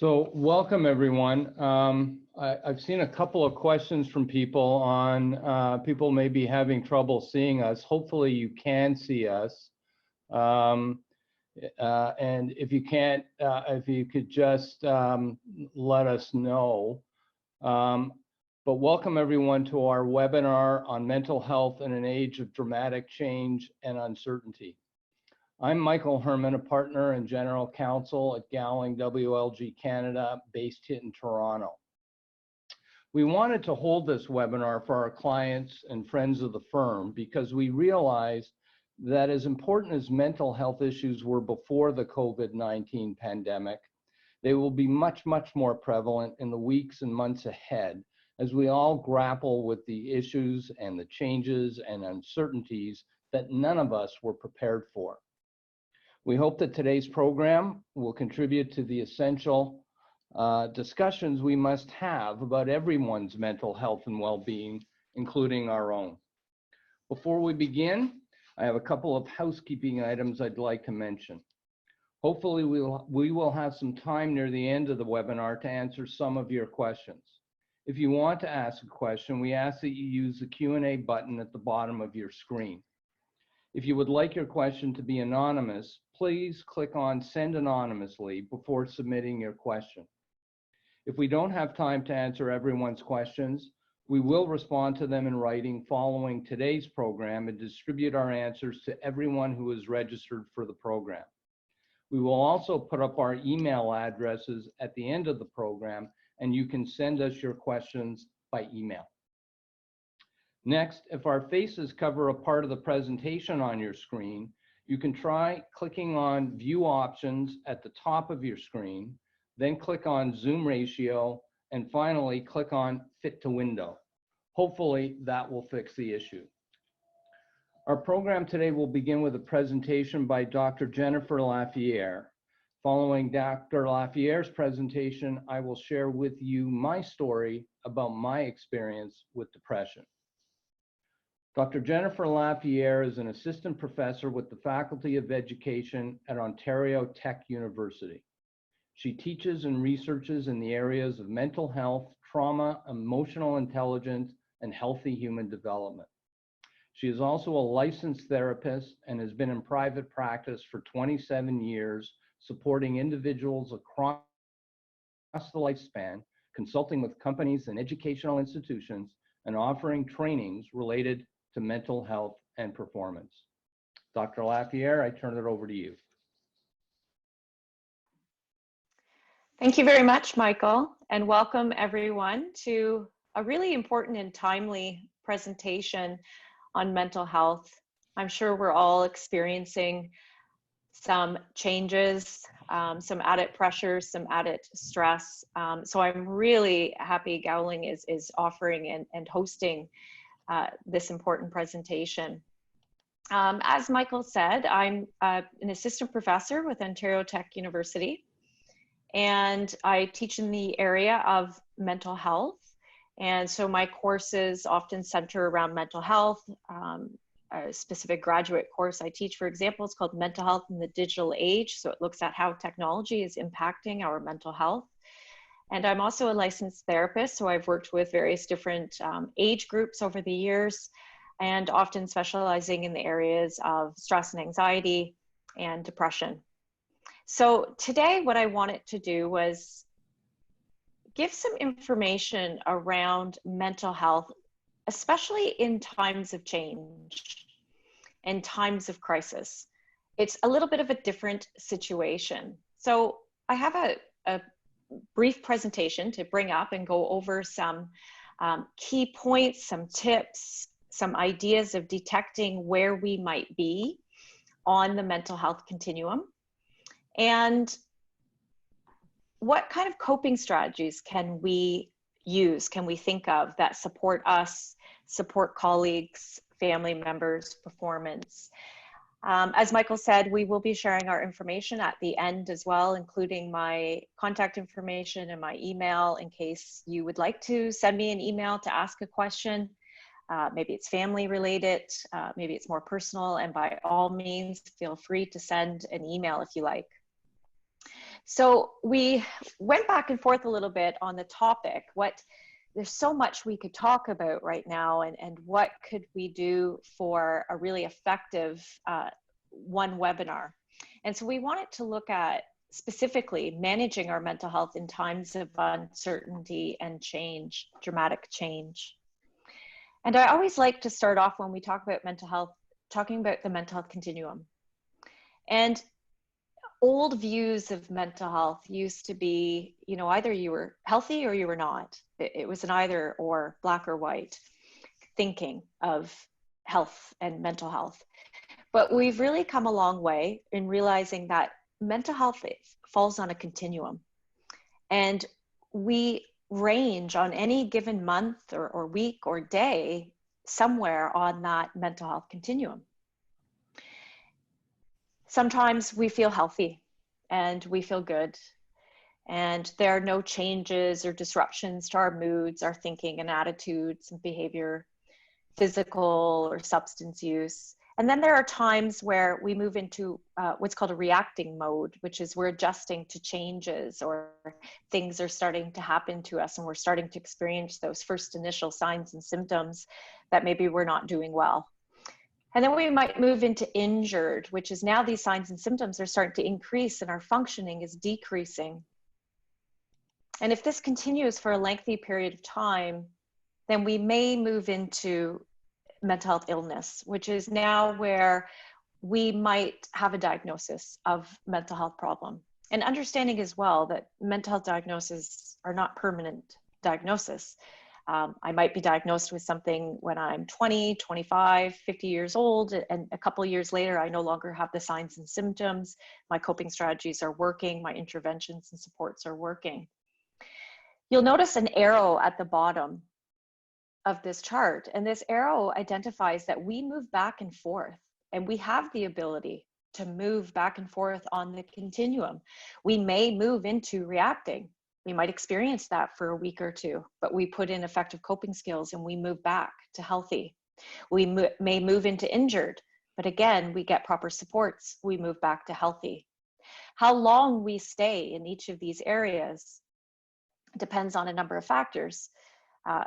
So welcome everyone. I've seen a couple of questions from people on people may be having trouble seeing us. Hopefully you can see us. And if you can't, if you could just let us know. But welcome everyone to our webinar on mental health in an age of dramatic change and uncertainty. I'm Michael Herman, a partner and general counsel at Gowling WLG Canada, based in Toronto. We wanted to hold this webinar for our clients and friends of the firm because we realized that as important as mental health issues were before the COVID-19 pandemic, they will be much, much more prevalent in the weeks and months ahead as we all grapple with the issues and the changes and uncertainties that none of us were prepared for. We hope that today's program will contribute to the essential discussions we must have about everyone's mental health and well-being, including our own. Before we begin, I have a couple of housekeeping items I'd like to mention. Hopefully we will have some time near the end of the webinar to answer some of your questions. If you want to ask a question, we ask that you use the Q&A button at the bottom of your screen. If you would like your question to be anonymous, please click on Send Anonymously before submitting your question. If we don't have time to answer everyone's questions, we will respond to them in writing following today's program and distribute our answers to everyone who is registered for the program. We will also put up our email addresses at the end of the program, and you can send us your questions by email. Next, if our faces cover a part of the presentation on your screen, you can try clicking on View Options at the top of your screen, then click on Zoom Ratio, and finally click on Fit to Window. Hopefully that will fix the issue. Our program today will begin with a presentation by Dr. Jennifer Lafayette. Following Dr. Lafayette's presentation, I will share with you my story about my experience with depression. Dr. Jennifer Lafayette is an assistant professor with the Faculty of Education at Ontario Tech University. She teaches and researches in the areas of mental health, trauma, emotional intelligence, and healthy human development. She is also a licensed therapist and has been in private practice for 27 years, supporting individuals across the lifespan, consulting with companies and educational institutions, and offering trainings related to mental health and performance. Dr. Lafayette, I turn it over to you. Thank you very much, Michael, and welcome everyone to a really important and timely presentation on mental health. I'm sure we're all experiencing some changes, some added pressures, some added stress. So I'm really happy Gowling is offering and hosting this important presentation. As Michael said, I'm an assistant professor with Ontario Tech University, and I teach in the area of mental health. And so my courses often center around mental health. A specific graduate course I teach, for example, is called Mental Health in the Digital Age. So it looks at how technology is impacting our mental health. And I'm also a licensed therapist, so I've worked with various different age groups over the years, and often specializing in the areas of stress and anxiety and depression. So today what I wanted to do was give some information around mental health, especially in times of change and times of crisis. It's a little bit of a different situation. So I have a brief presentation to bring up and go over some key points, some tips, some ideas of detecting where we might be on the mental health continuum, and what kind of coping strategies can we use, can we think of that support us, support colleagues, family members' performance. As Michael said, we will be sharing our information at the end as well, including my contact information and my email in case you would like to send me an email to ask a question. Maybe it's family related, maybe it's more personal, and by all means, feel free to send an email if you like. So we went back and forth a little bit on the topic. There's so much we could talk about right now, and what could we do for a really effective one webinar. And so we wanted to look at specifically managing our mental health in times of uncertainty and change, dramatic change. And I always like to start off when we talk about mental health, talking about the mental health continuum. And old views of mental health used to be, you know, either you were healthy or you were not. It was an either or, black or white thinking of health and mental health. But we've really come a long way in realizing that mental health falls on a continuum. And we range on any given month or week or day somewhere on that mental health continuum. Sometimes we feel healthy and we feel good, and there are no changes or disruptions to our moods, our thinking and attitudes and behavior, physical or substance use. And then there are times where we move into what's called a reacting mode, which is we're adjusting to changes, or things are starting to happen to us and we're starting to experience those first initial signs and symptoms that maybe we're not doing well. And then we might move into injured, which is now these signs and symptoms are starting to increase and our functioning is decreasing. And if this continues for a lengthy period of time, then we may move into mental health illness, which is now where we might have a diagnosis of mental health problem. And understanding as well that mental health diagnoses are not permanent diagnosis. I might be diagnosed with something when I'm 20, 25, 50 years old, and a couple of years later, I no longer have the signs and symptoms. My coping strategies are working, my interventions and supports are working. You'll notice an arrow at the bottom of this chart, and this arrow identifies that we move back and forth, and we have the ability to move back and forth on the continuum. We may move into reacting. We might experience that for a week or two, but we put in effective coping skills and we move back to healthy. We may move into injured, but again, we get proper supports, we move back to healthy. How long we stay in each of these areas depends on a number of factors.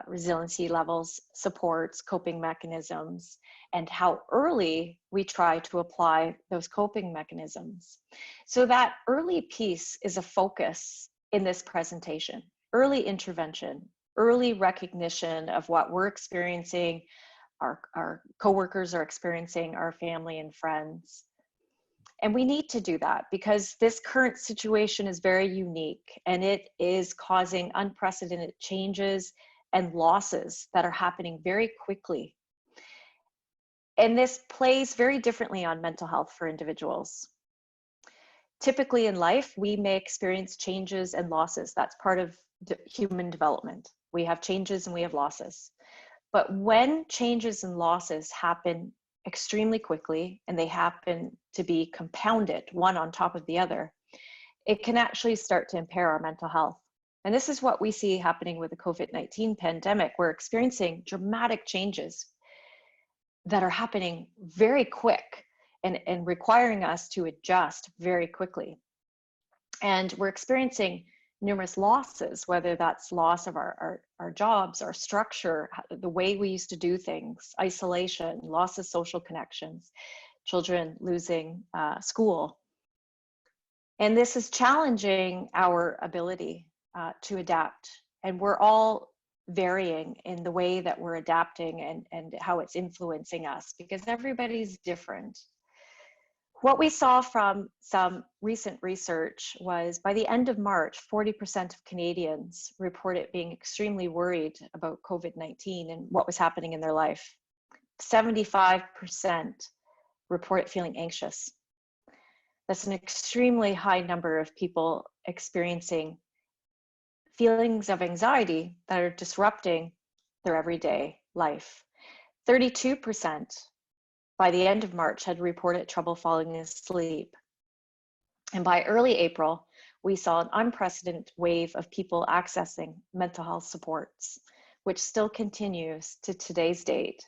Resiliency levels, supports, coping mechanisms, and how early we try to apply those coping mechanisms. So that early piece is a focus in this presentation. Early intervention, early recognition of what we're experiencing, our coworkers are experiencing, our family and friends. And we need to do that because this current situation is very unique and it is causing unprecedented changes and losses that are happening very quickly. And this plays very differently on mental health for individuals. Typically in life, we may experience changes and losses. That's part of human development. We have changes and we have losses. But when changes and losses happen extremely quickly and they happen to be compounded, one on top of the other, it can actually start to impair our mental health. And this is what we see happening with the COVID-19 pandemic. We're experiencing dramatic changes that are happening very quick and requiring us to adjust very quickly. And we're experiencing numerous losses, whether that's loss of our jobs, our structure, the way we used to do things, isolation, loss of social connections, children losing school. And this is challenging our ability to adapt. And we're all varying in the way that we're adapting and how it's influencing us because everybody's different. What we saw from some recent research was by the end of March, 40% of Canadians reported being extremely worried about COVID-19 and what was happening in their life. 75% report feeling anxious. That's an extremely high number of people experiencing feelings of anxiety that are disrupting their everyday life. 32% by the end of March had reported trouble falling asleep. And by early April, we saw an unprecedented wave of people accessing mental health supports, which still continues to today's date.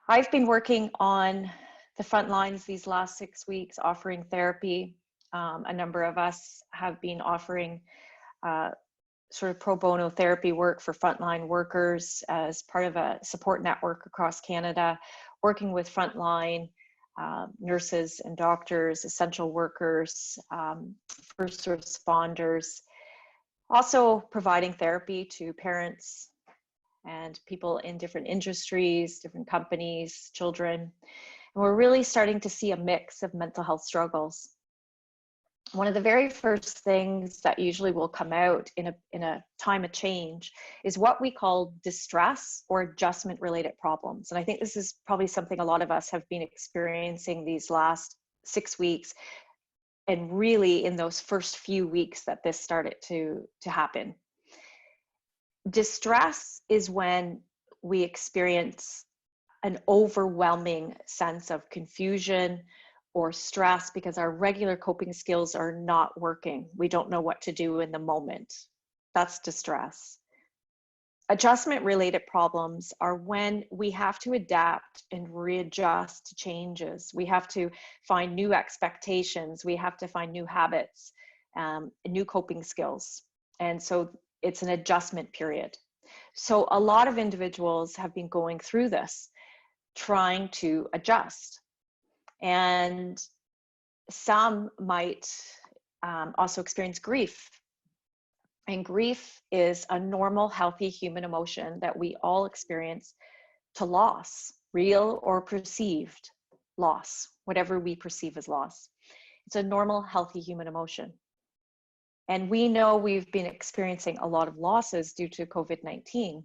I've been working on the front lines these last 6 weeks offering therapy. A number of us have been offering sort of pro bono therapy work for frontline workers as part of a support network across Canada, working with frontline nurses and doctors, essential workers, first responders, also providing therapy to parents and people in different industries, different companies, children. And we're really starting to see a mix of mental health struggles. One of the very first things that usually will come out in a time of change is what we call distress or adjustment related problems. And I think this is probably something a lot of us have been experiencing these last 6 weeks, and really in those first few weeks that this started to happen. Distress is when we experience an overwhelming sense of confusion or stress because our regular coping skills are not working. We don't know what to do in the moment. That's distress. Adjustment related problems are when we have to adapt and readjust to changes. We have to find new expectations. We have to find new habits, new coping skills. And so it's an adjustment period. So a lot of individuals have been going through this, trying to adjust. And some might also experience grief. And grief is a normal, healthy human emotion that we all experience to loss, real or perceived loss, whatever we perceive as loss. It's a normal, healthy human emotion. And we know we've been experiencing a lot of losses due to COVID-19.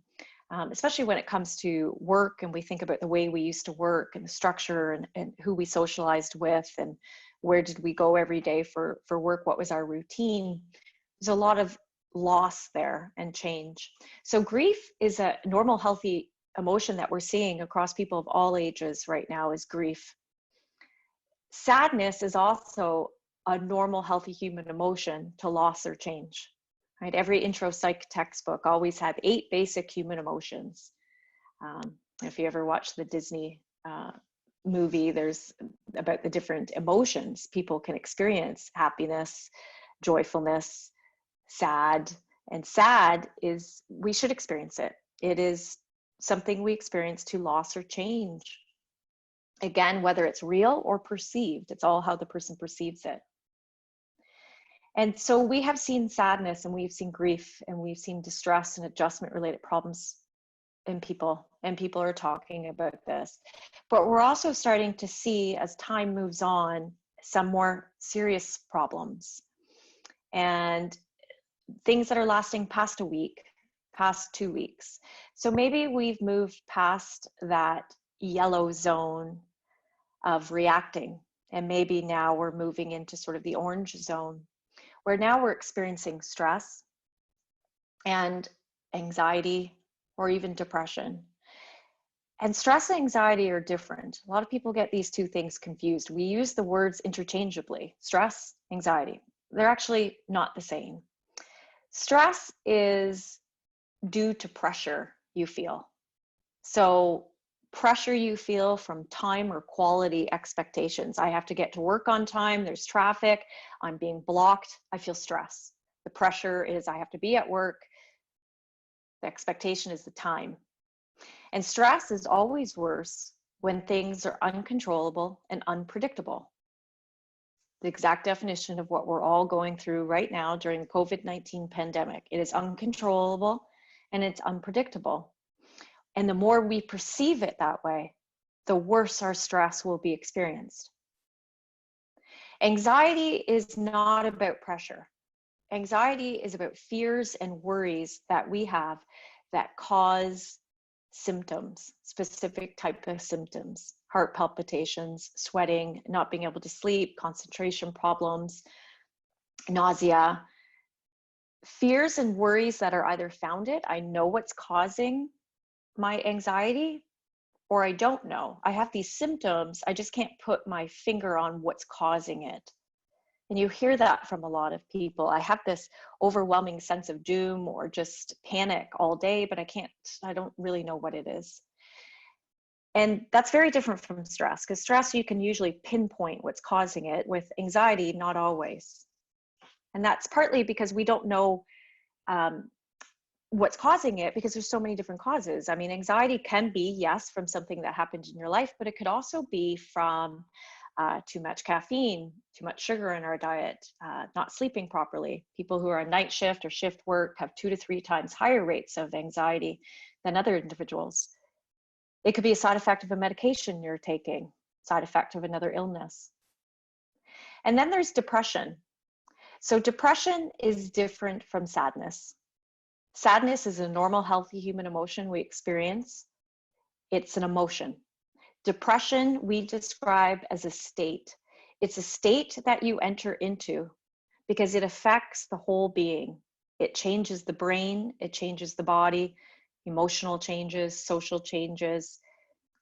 Especially when it comes to work, and we think about the way we used to work and the structure and who we socialized with and where did we go every day for work, what was our routine. There's a lot of loss there and change. So grief is a normal, healthy emotion that we're seeing across people of all ages right now is grief. Sadness is also a normal, healthy human emotion to loss or change. Right? Every intro psych textbook always had 8 basic human emotions. If you ever watch the Disney movie, there's about the different emotions people can experience: happiness, joyfulness, sad. And sad is, we should experience it. It is something we experience to loss or change. Again, whether it's real or perceived, it's all how the person perceives it. And so we have seen sadness, and we've seen grief, and we've seen distress and adjustment related problems in people, and people are talking about this. But we're also starting to see, as time moves on, some more serious problems and things that are lasting past a week, past 2 weeks. So maybe we've moved past that yellow zone of reacting, and maybe now we're moving into sort of the orange zone, where now we're experiencing stress and anxiety or even depression. And stress and anxiety are different. A lot of people get these two things confused. We use the words interchangeably: stress, anxiety. They're actually not the same. Stress is due to pressure you feel. So pressure you feel from time or quality expectations. I have to get to work on time, there's traffic, I'm being blocked, I feel stress. The pressure is I have to be at work, the expectation is the time. And stress is always worse when things are uncontrollable and unpredictable. The exact definition of what we're all going through right now during the COVID-19 pandemic. It is uncontrollable and it's unpredictable. And the more we perceive it that way, the worse our stress will be experienced. Anxiety is not about pressure. Anxiety is about fears and worries that we have that cause symptoms, specific type of symptoms: heart palpitations, sweating, not being able to sleep, concentration problems, nausea. Fears and worries that are either founded, I know what's causing my anxiety, or I don't know. I have these symptoms, I just can't put my finger on what's causing it. And you hear that from a lot of people. I have this overwhelming sense of doom or just panic all day, but I don't really know what it is. And that's very different from stress, because stress, you can usually pinpoint what's causing it. With anxiety, not always. And that's partly because we don't know what's causing it, because there's so many different causes. I mean, anxiety can be, yes, from something that happened in your life, but it could also be from too much caffeine, too much sugar in our diet, not sleeping properly. People who are on night shift or shift work have 2 to 3 times higher rates of anxiety than other individuals. It could be a side effect of a medication you're taking, side effect of another illness. And then there's depression. So depression is different from sadness. Sadness is a normal, healthy human emotion we experience. It's an emotion. Depression we describe as a state. It's a state that you enter into because it affects the whole being. It changes the brain, it changes the body, emotional changes, social changes.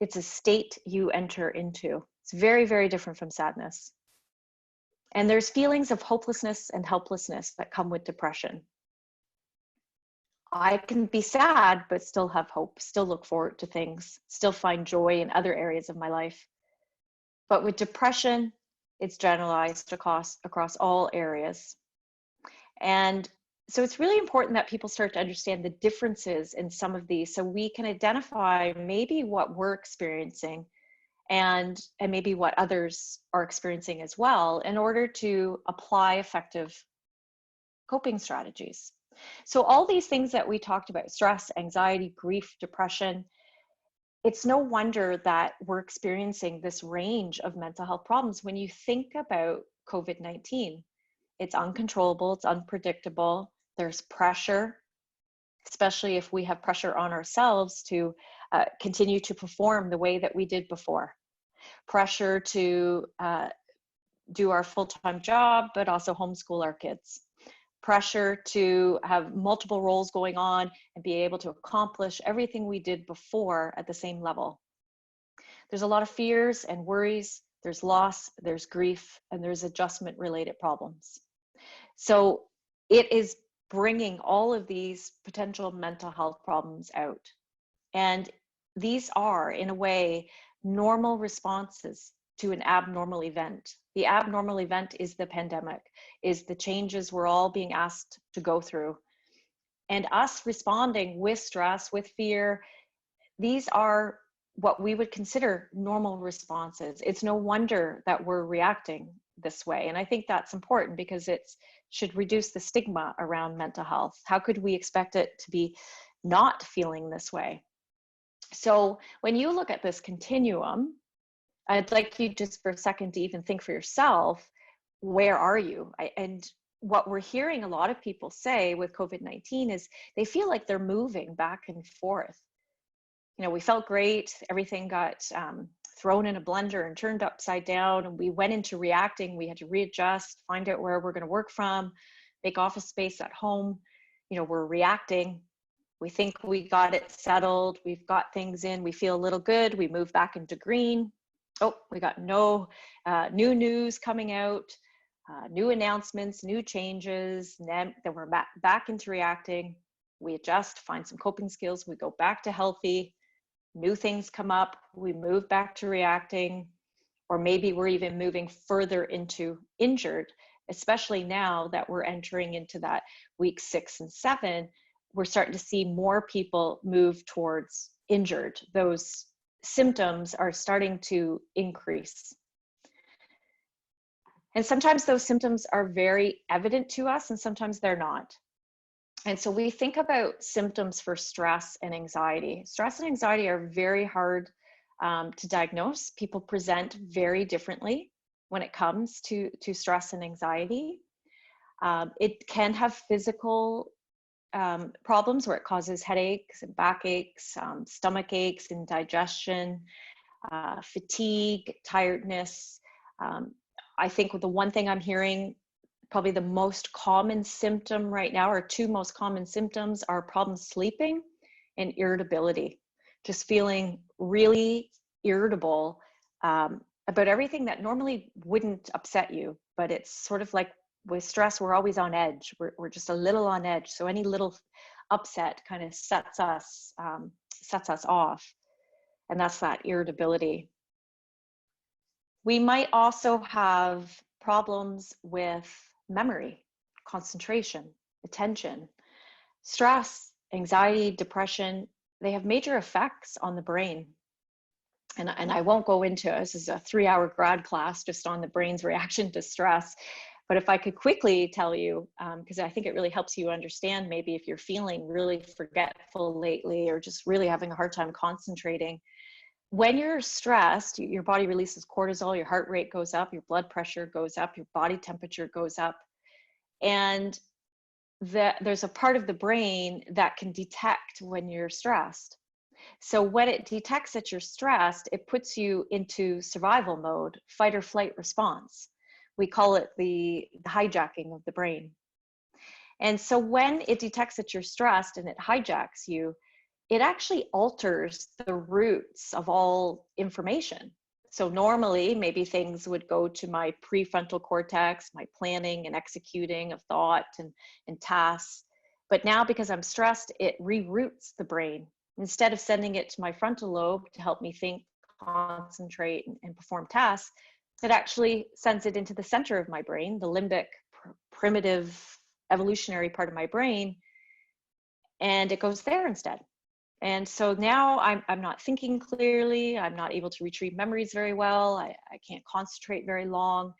It's a state you enter into. It's very, very different from sadness. And there's feelings of hopelessness and helplessness that come with depression. I can be sad, but still have hope, still look forward to things, still find joy in other areas of my life. But with depression, it's generalized across all areas. And so it's really important that people start to understand the differences in some of these, so we can identify maybe what we're experiencing and maybe what others are experiencing as well, in order to apply effective coping strategies. So all these things that we talked about, stress, anxiety, grief, depression, it's no wonder that we're experiencing this range of mental health problems. When you think about COVID-19, it's uncontrollable, it's unpredictable, there's pressure, especially if we have pressure on ourselves to continue to perform the way that we did before. Pressure to do our full-time job, but also homeschool our kids. Pressure to have multiple roles going on and be able to accomplish everything we did before at the same level. There's a lot of fears and worries, there's loss, there's grief, and there's adjustment-related problems. So it is bringing all of these potential mental health problems out. And these are, in a way, normal responses to an abnormal event. The abnormal event is the pandemic, is the changes we're all being asked to go through. And us responding with stress, with fear, these are what we would consider normal responses. It's no wonder that we're reacting this way. And I think that's important because it should reduce the stigma around mental health. How could we expect it to be not feeling this way? So when you look at this continuum, I'd like you just for a second to even think for yourself, where are you? And what we're hearing a lot of people say with COVID-19 is they feel like they're moving back and forth. You know, we felt great, everything got thrown in a blender and turned upside down, and we went into reacting. We had to readjust, find out where we're going to work from, make office space at home. You know, we're reacting. We think we got it settled, we've got things in, we feel a little good, we move back into green. Oh, we got no new news coming out, new announcements, new changes, then we're back into reacting. We adjust, find some coping skills, we go back to healthy, new things come up, we move back to reacting, or maybe we're even moving further into injured, especially now that we're entering into that week 6 and 7, we're starting to see more people move towards injured. Those symptoms are starting to increase. And sometimes those symptoms are very evident to us and sometimes they're not. And so we think about symptoms for stress and anxiety. Stress and anxiety are very hard to diagnose. People present very differently when it comes to stress and anxiety. It can have physical problems where it causes headaches and backaches, stomach aches, indigestion, fatigue, tiredness. I think the one thing I'm hearing, probably the most common symptom right now, or 2 most common symptoms, are problems sleeping and irritability. Just feeling really irritable about everything that normally wouldn't upset you, but it's sort of like with stress, we're always on edge. We're just a little on edge. So any little upset kind of sets us off. and that's that irritability. We might also have problems with memory, concentration, attention, stress, anxiety, depression. They have major effects on the brain. And I won't go into, this is a 3-hour grad class just on the brain's reaction to stress. But if I could quickly tell you, because I think it really helps you understand maybe if you're feeling really forgetful lately or just really having a hard time concentrating. When you're stressed, your body releases cortisol, your heart rate goes up, your blood pressure goes up, your body temperature goes up. And there's a part of the brain that can detect when you're stressed. So when it detects that you're stressed, it puts you into survival mode, fight or flight response. We call it the hijacking of the brain. And so when it detects that you're stressed and it hijacks you, it actually alters the routes of all information. So normally, maybe things would go to my prefrontal cortex, my planning and executing of thought and tasks. But now, because I'm stressed, it reroutes the brain. Instead of sending it to my frontal lobe to help me think, concentrate, and perform tasks, it actually sends it into the center of my brain, the limbic, primitive, evolutionary part of my brain, and it goes there instead. And so now I'm not thinking clearly, I'm not able to retrieve memories very well, I can't concentrate very long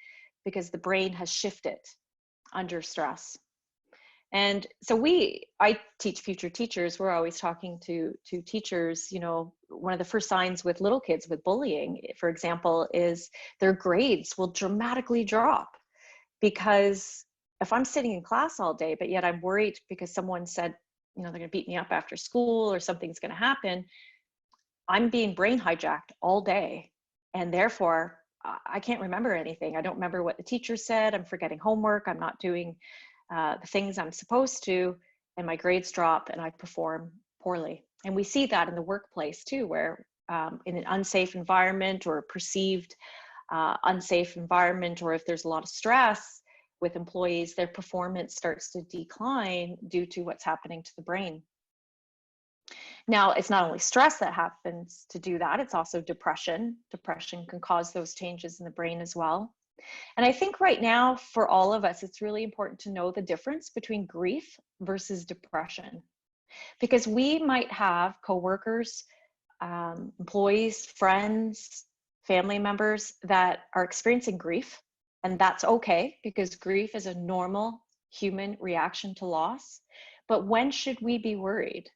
because the brain has shifted under stress. And so I teach future teachers, we're always talking to teachers, you know, one of the first signs with little kids with bullying, for example, is their grades will dramatically drop. Because if I'm sitting in class all day, but yet I'm worried because someone said, you know, they're gonna beat me up after school or something's gonna happen, I'm being brain hijacked all day. And therefore, I can't remember anything. I don't remember what the teacher said, I'm forgetting homework, I'm not doing the things I'm supposed to, and my grades drop and I perform poorly. And we see that in the workplace too, where in an unsafe environment or a perceived unsafe environment, or if there's a lot of stress with employees, their performance starts to decline due to what's happening to the brain. Now, it's not only stress that happens to do that, it's also depression. Depression can cause those changes in the brain as well. And I think right now, for all of us, it's really important to know the difference between grief versus depression. Because we might have coworkers, employees, friends, family members that are experiencing grief, and that's okay, because grief is a normal human reaction to loss. But when should we be worried?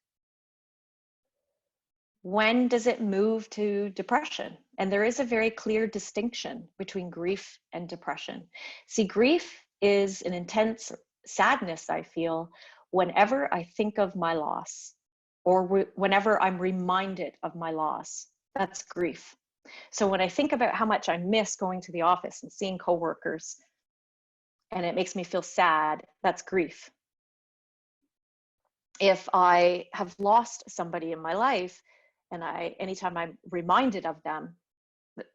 When does it move to depression? And there is a very clear distinction between grief and depression. See, grief is an intense sadness I feel whenever I think of my loss, or whenever I'm reminded of my loss. That's grief. So when I think about how much I miss going to the office and seeing coworkers, and it makes me feel sad, that's grief. If I have lost somebody in my life, and anytime I'm reminded of them,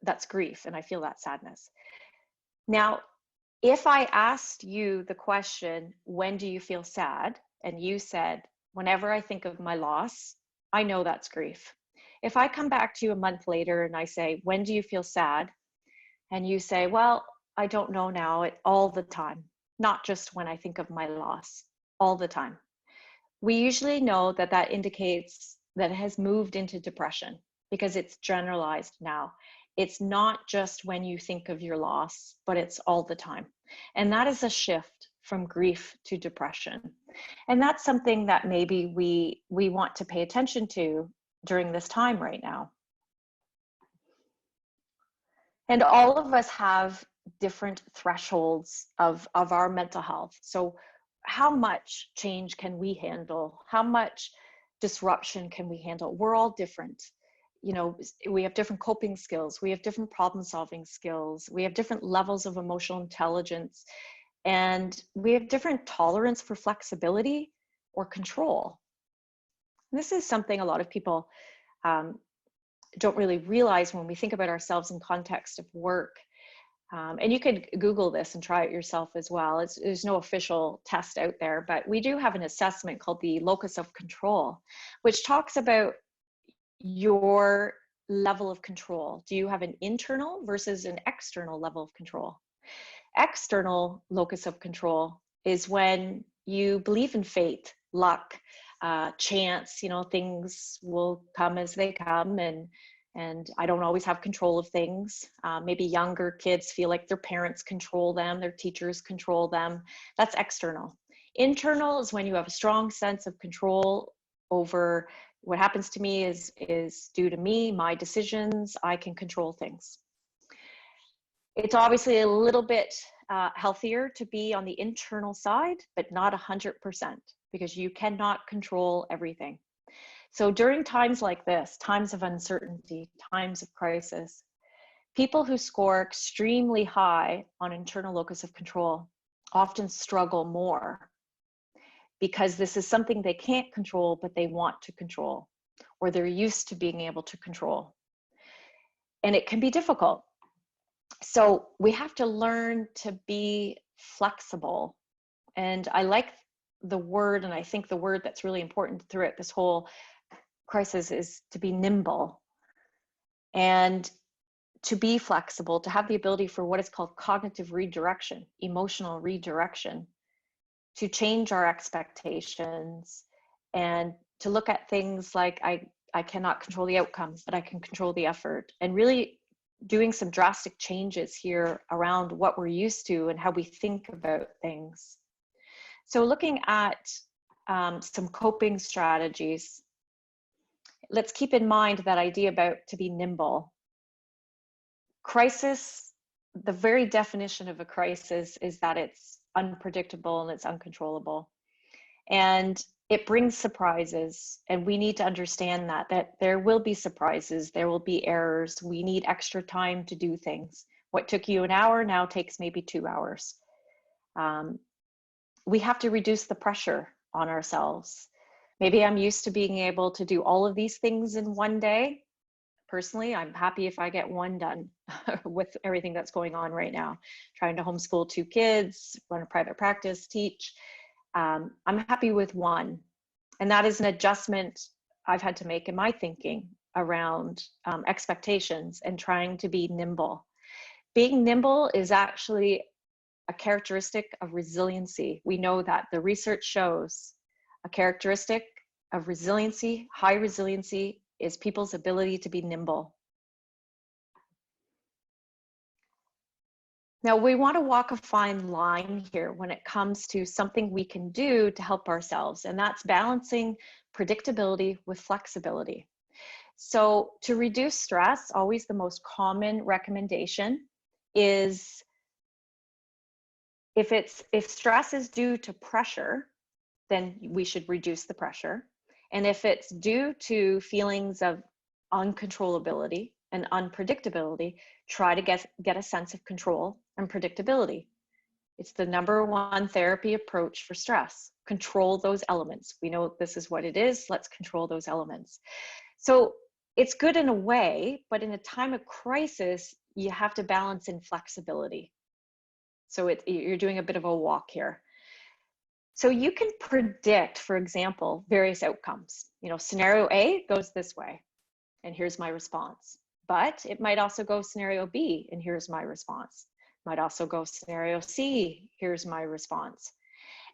that's grief, and I feel that sadness. Now, if I asked you the question, when do you feel sad? And you said, whenever I think of my loss, I know that's grief. If I come back to you a month later and I say, when do you feel sad? And you say, well, I don't know now, all the time, not just when I think of my loss, all the time. We usually know that that indicates that it has moved into depression because it's generalized now. It's not just when you think of your loss, but it's all the time. And that is a shift from grief to depression. And that's something that maybe we want to pay attention to during this time right now. And all of us have different thresholds of our mental health. So how much change can we handle? How much disruption can we handle? We're all different. You know, we have different coping skills. We have different problem solving skills. We have different levels of emotional intelligence. And we have different tolerance for flexibility or control. And this is something a lot of people don't really realize when we think about ourselves in context of work. And you could Google this and try it yourself as well. There's no official test out there, but we do have an assessment called the locus of control, which talks about your level of control? Do you have an internal versus an external level of control? External locus of control is when you believe in fate, luck, chance, things will come as they come, and I don't always have control of things. Maybe younger kids feel like their parents control them, their teachers control them. That's external. Internal is when you have a strong sense of control over what happens to me is due to me, my decisions. I can control things. It's obviously a little bit healthier to be on the internal side, but not 100%, because you cannot control everything. So during times like this, times of uncertainty, times of crisis, people who score extremely high on internal locus of control often struggle more, because this is something they can't control, but they want to control, or they're used to being able to control. And it can be difficult. So we have to learn to be flexible. And I like the word, and I think the word that's really important throughout this whole crisis is to be nimble, and to be flexible, to have the ability for what is called cognitive redirection, emotional redirection, to change our expectations, and to look at things like I cannot control the outcome, but I can control the effort, and really doing some drastic changes here around what we're used to and how we think about things. So looking at some coping strategies, let's keep in mind that idea about to be nimble. Crisis, the very definition of a crisis is that it's unpredictable and it's uncontrollable. And it brings surprises, and we need to understand that there will be surprises, there will be errors. We need extra time to do things. What took you an hour now takes maybe 2 hours. We have to reduce the pressure on ourselves. Maybe I'm used to being able to do all of these things in one day. Personally, I'm happy if I get one done with everything that's going on right now. Trying to homeschool 2 kids, run a private practice, teach. I'm happy with one. And that is an adjustment I've had to make in my thinking around expectations and trying to be nimble. Being nimble is actually a characteristic of resiliency. We know that the research shows a characteristic of resiliency, high resiliency, is people's ability to be nimble. Now, we want to walk a fine line here when it comes to something we can do to help ourselves, and that's balancing predictability with flexibility. So to reduce stress, always the most common recommendation is if stress is due to pressure, then we should reduce the pressure. And if it's due to feelings of uncontrollability and unpredictability, try to get a sense of control and predictability. It's the #1 therapy approach for stress. Control those elements. We know this is what it is. Let's control those elements. So it's good in a way, but in a time of crisis, you have to balance in flexibility. So you're doing a bit of a walk here. So you can predict, for example, various outcomes. Scenario A goes this way, and here's my response. But it might also go scenario B, and here's my response. Might also go scenario C, here's my response.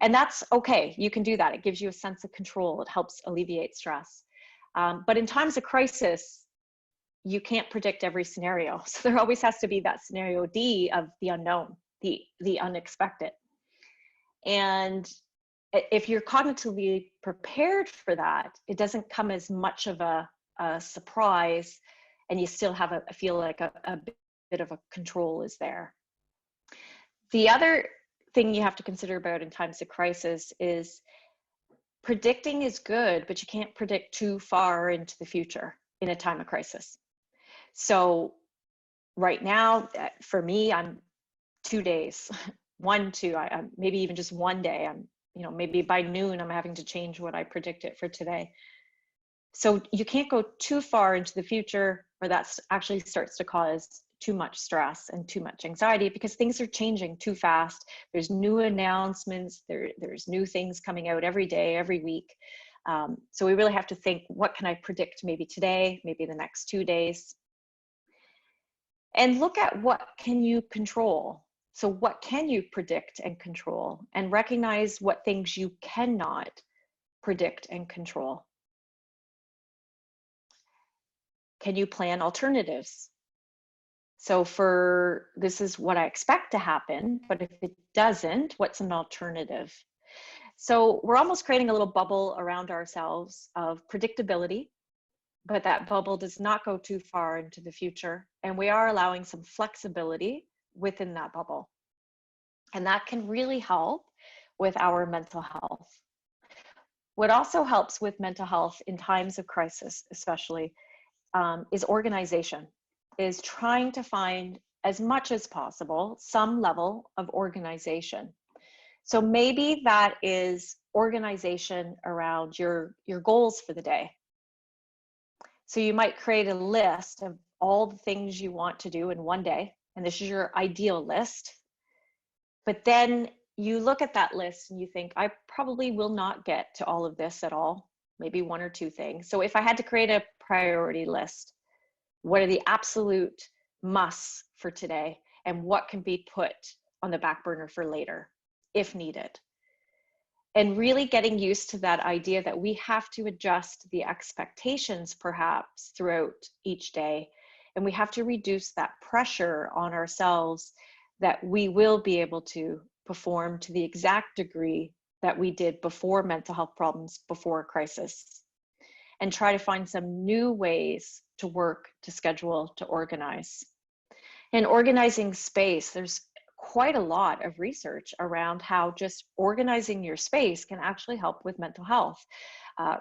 And that's okay, you can do that. It gives you a sense of control. It helps alleviate stress. But in times of crisis, you can't predict every scenario. So there always has to be that scenario D of the unknown, the unexpected. And if you're cognitively prepared for that, it doesn't come as much of a surprise, and you still have feel like a bit of a control is there. The other thing you have to consider about in times of crisis is predicting is good, but you can't predict too far into the future in a time of crisis. So right now, for me, I'm 2 days, maybe even just one day. Maybe by noon, I'm having to change what I predicted for today. So you can't go too far into the future, or that actually starts to cause too much stress and too much anxiety, because things are changing too fast. There's new announcements, there's new things coming out every day, every week. So we really have to think, what can I predict maybe today, maybe the next 2 days? And look at what can you control. So what can you predict and control? And recognize what things you cannot predict and control. Can you plan alternatives? So this is what I expect to happen, but if it doesn't, what's an alternative? So we're almost creating a little bubble around ourselves of predictability, but that bubble does not go too far into the future. And we are allowing some flexibility within that bubble. And that can really help with our mental health. What also helps with mental health in times of crisis, especially, is organization, is trying to find as much as possible some level of organization. So maybe that is organization around your goals for the day. So you might create a list of all the things you want to do in one day, and this is your ideal list. But then you look at that list and you think, I probably will not get to all of this at all, maybe 1 or 2 things. So if I had to create a priority list, what are the absolute musts for today, and what can be put on the back burner for later if needed? And really getting used to that idea that we have to adjust the expectations perhaps throughout each day, and we have to reduce that pressure on ourselves that we will be able to perform to the exact degree that we did before mental health problems, before crisis, and try to find some new ways to work, to schedule, to organize. And organizing space, there's quite a lot of research around how just organizing your space can actually help with mental health.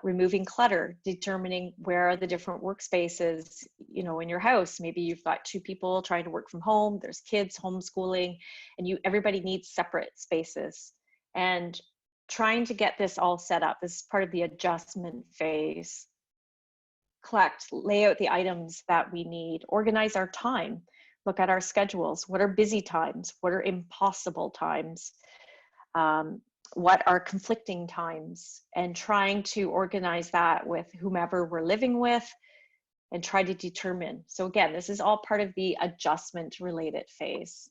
Removing clutter, determining where are the different workspaces, in your house. Maybe you've got 2 people trying to work from home, there's kids homeschooling, and everybody needs separate spaces. And trying to get this all set up, this is part of the adjustment phase. Collect, lay out the items that we need, organize our time, look at our schedules. What are busy times? What are impossible times? What are conflicting times? And trying to organize that with whomever we're living with and try to determine. So again, this is all part of the adjustment related phase.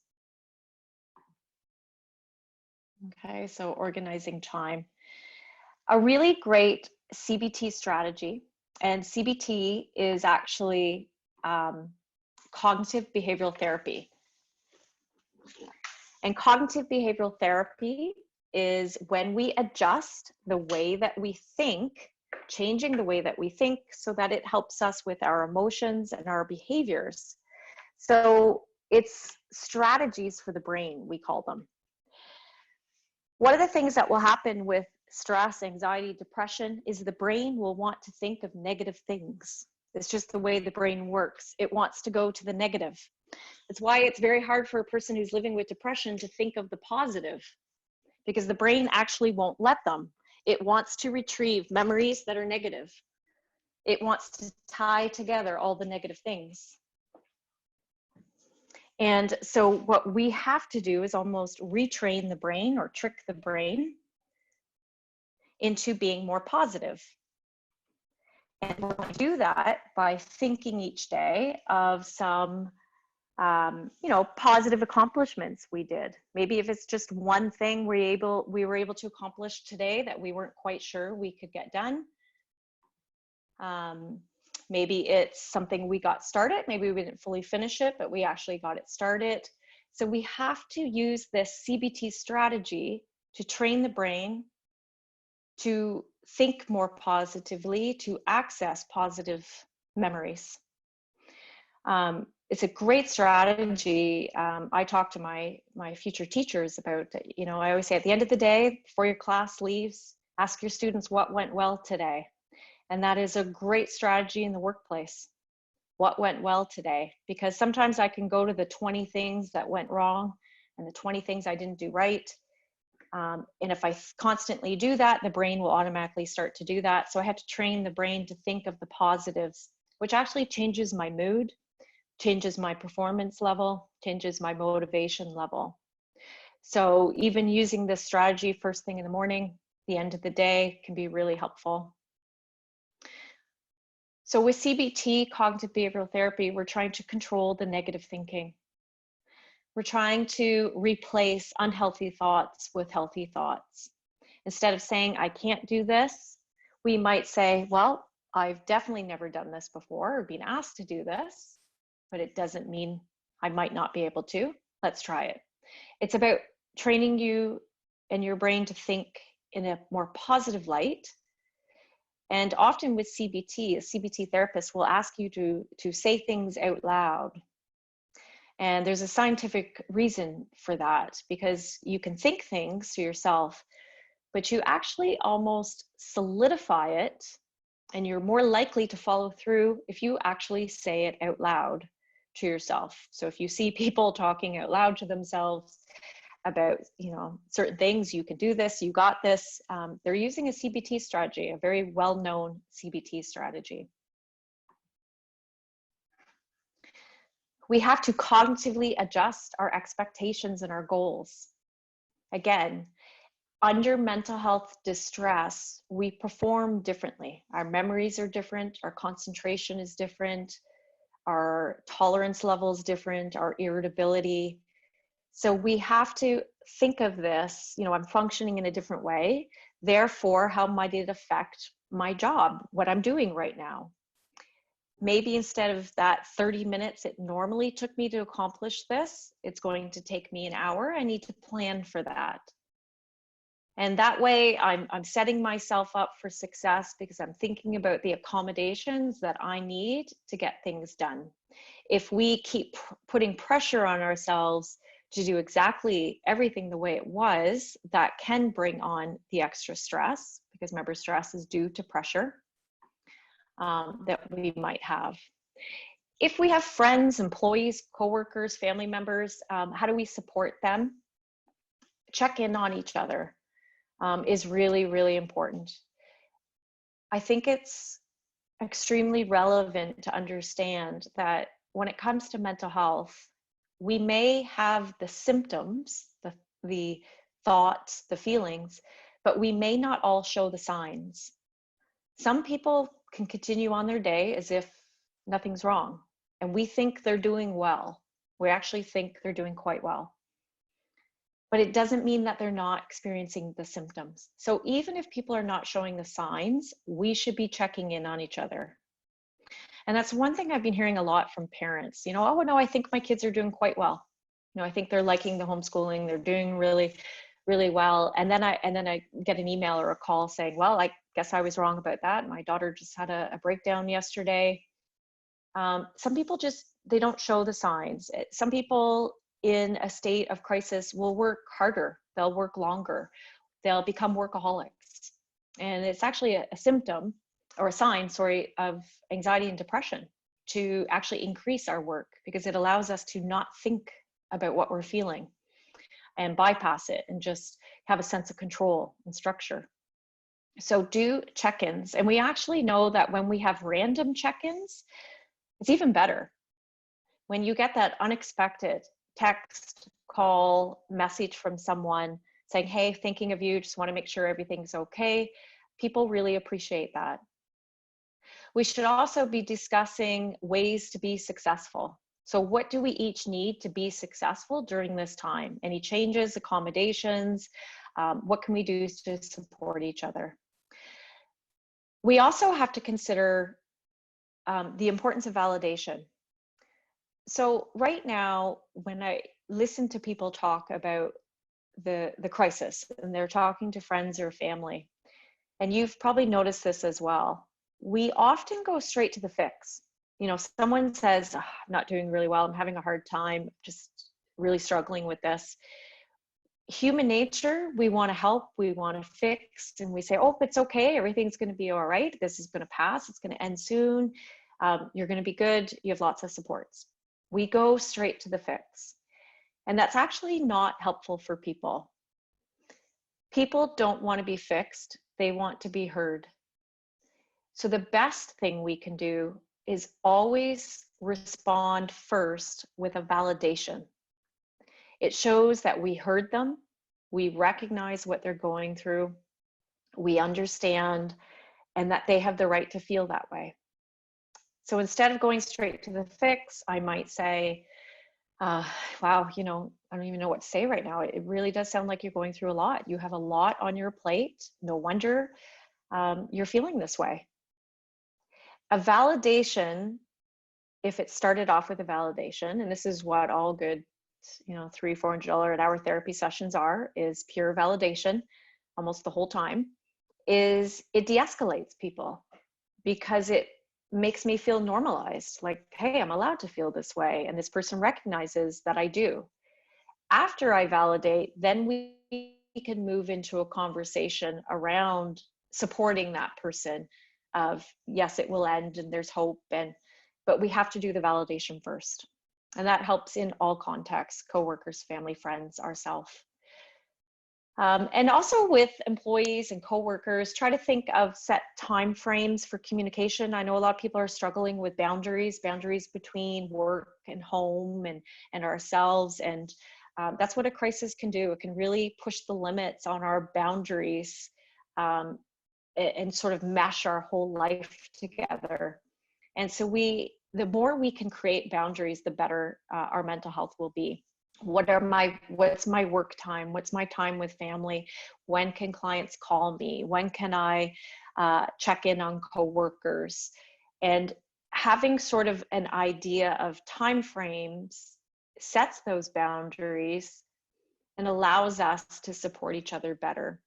Okay, so organizing time. A really great CBT strategy, and CBT is actually cognitive behavioral therapy. And cognitive behavioral therapy is when we adjust the way that we think, changing the way that we think so that it helps us with our emotions and our behaviors. So it's strategies for the brain, we call them. One of the things that will happen with stress, anxiety, depression is the brain will want to think of negative things. It's just the way the brain works. It wants to go to the negative. It's why it's very hard for a person who's living with depression to think of the positive, because the brain actually won't let them. It wants to retrieve memories that are negative. It wants to tie together all the negative things. And so what we have to do is almost retrain the brain or trick the brain into being more positive. And we're going to do that by thinking each day of some positive accomplishments we did. Maybe if it's just one thing we were able to accomplish today that we weren't quite sure we could get done. Maybe it's something we got started. Maybe we didn't fully finish it, but we actually got it started. So we have to use this CBT strategy to train the brain to think more positively, to access positive memories. It's a great strategy. I talk to my future teachers about, I always say at the end of the day, before your class leaves, ask your students what went well today. And that is a great strategy in the workplace. What went well today? Because sometimes I can go to the 20 things that went wrong and the 20 things I didn't do right. And if I constantly do that, the brain will automatically start to do that. So I have to train the brain to think of the positives, which actually changes my mood, changes my performance level, changes my motivation level. So even using this strategy first thing in the morning, the end of the day can be really helpful. So with CBT, cognitive behavioral therapy, we're trying to control the negative thinking. We're trying to replace unhealthy thoughts with healthy thoughts. Instead of saying, I can't do this, we might say, well, I've definitely never done this before or been asked to do this, but it doesn't mean I might not be able to. Let's try it. It's about training you and your brain to think in a more positive light. And often with CBT, a CBT therapist will ask you to say things out loud. And there's a scientific reason for that, because you can think things to yourself, but you actually almost solidify it, and you're more likely to follow through if you actually say it out loud to yourself. So if you see people talking out loud to themselves about, certain things, you can do this, you got this, they're using a CBT strategy, a very well-known CBT strategy. We have to cognitively adjust our expectations and our goals. Again, under mental health distress, we perform differently. Our memories are different, our concentration is different, our tolerance level is different, our irritability. So we have to think of this, I'm functioning in a different way. Therefore, how might it affect my job, what I'm doing right now? Maybe instead of that 30 minutes it normally took me to accomplish this, it's going to take me an hour. I need to plan for that. And that way I'm setting myself up for success because I'm thinking about the accommodations that I need to get things done. If we keep putting pressure on ourselves to do exactly everything the way it was, that can bring on the extra stress, because remember, stress is due to pressure that we might have. If we have friends, employees, coworkers, family members, how do we support them? Check in on each other is really, really important. I think it's extremely relevant to understand that when it comes to mental health, we may have the symptoms, the thoughts, the feelings, but we may not all show the signs. Some people can continue on their day as if nothing's wrong, and we think they're doing well. We actually think they're doing quite well. But it doesn't mean that they're not experiencing the symptoms. So even if people are not showing the signs, we should be checking in on each other. And that's one thing I've been hearing a lot from parents. Oh no, I think my kids are doing quite well. I think they're liking the homeschooling. They're doing really, really well. And then I get an email or a call saying, well, I guess I was wrong about that. My daughter just had a breakdown yesterday. Some people they don't show the signs. Some people in a state of crisis will work harder. They'll work longer. They'll become workaholics. And it's actually a symptom or a sign, of anxiety and depression, to actually increase our work, because it allows us to not think about what we're feeling and bypass it and just have a sense of control and structure. So do check-ins. And we actually know that when we have random check-ins, it's even better. When you get that unexpected text, call, message from someone saying, hey, thinking of you, just want to make sure everything's okay, people really appreciate that. We should also be discussing ways to be successful. So what do we each need to be successful during this time? Any changes, accommodations? What can we do to support each other? We also have to consider the importance of validation. So right now, when I listen to people talk about the crisis, and they're talking to friends or family, and you've probably noticed this as well, we often go straight to the fix. Someone says, oh, I'm not doing really well, I'm having a hard time, just really struggling with this. Human nature, we want to help, we want to fix, and we say, oh, it's okay, everything's going to be all right, this is going to pass, it's going to end soon, you're going to be good, you have lots of supports. We go straight to the fix. And that's actually not helpful for people. People don't want to be fixed, they want to be heard. So the best thing we can do is always respond first with a validation. It shows that we heard them, we recognize what they're going through, we understand, and that they have the right to feel that way. So instead of going straight to the fix, I might say, wow, you know, I don't even know what to say right now. It really does sound like you're going through a lot. You have a lot on your plate. No wonder you're feeling this way. A validation, if it started off with a validation, and this is what all good, you know, $300-400 an hour therapy sessions are, is pure validation almost the whole time, is it de-escalates people because it makes me feel normalized. Like, hey, I'm allowed to feel this way. And this person recognizes that I do. After I validate, then we can move into a conversation around supporting that person of, yes, it will end and there's hope, but we have to do the validation first. And that helps in all contexts: coworkers, family, friends, ourselves. And also with employees and coworkers, try to think of set time frames for communication. I know a lot of people are struggling with boundaries between work and home and ourselves. And that's what a crisis can do. It can really push the limits on our boundaries and sort of mesh our whole life together. And so the more we can create boundaries, the better our mental health will be. What's my work time? What's my time with family? When can clients call me? When can I check in on coworkers? And having sort of an idea of time frames sets those boundaries and allows us to support each other better.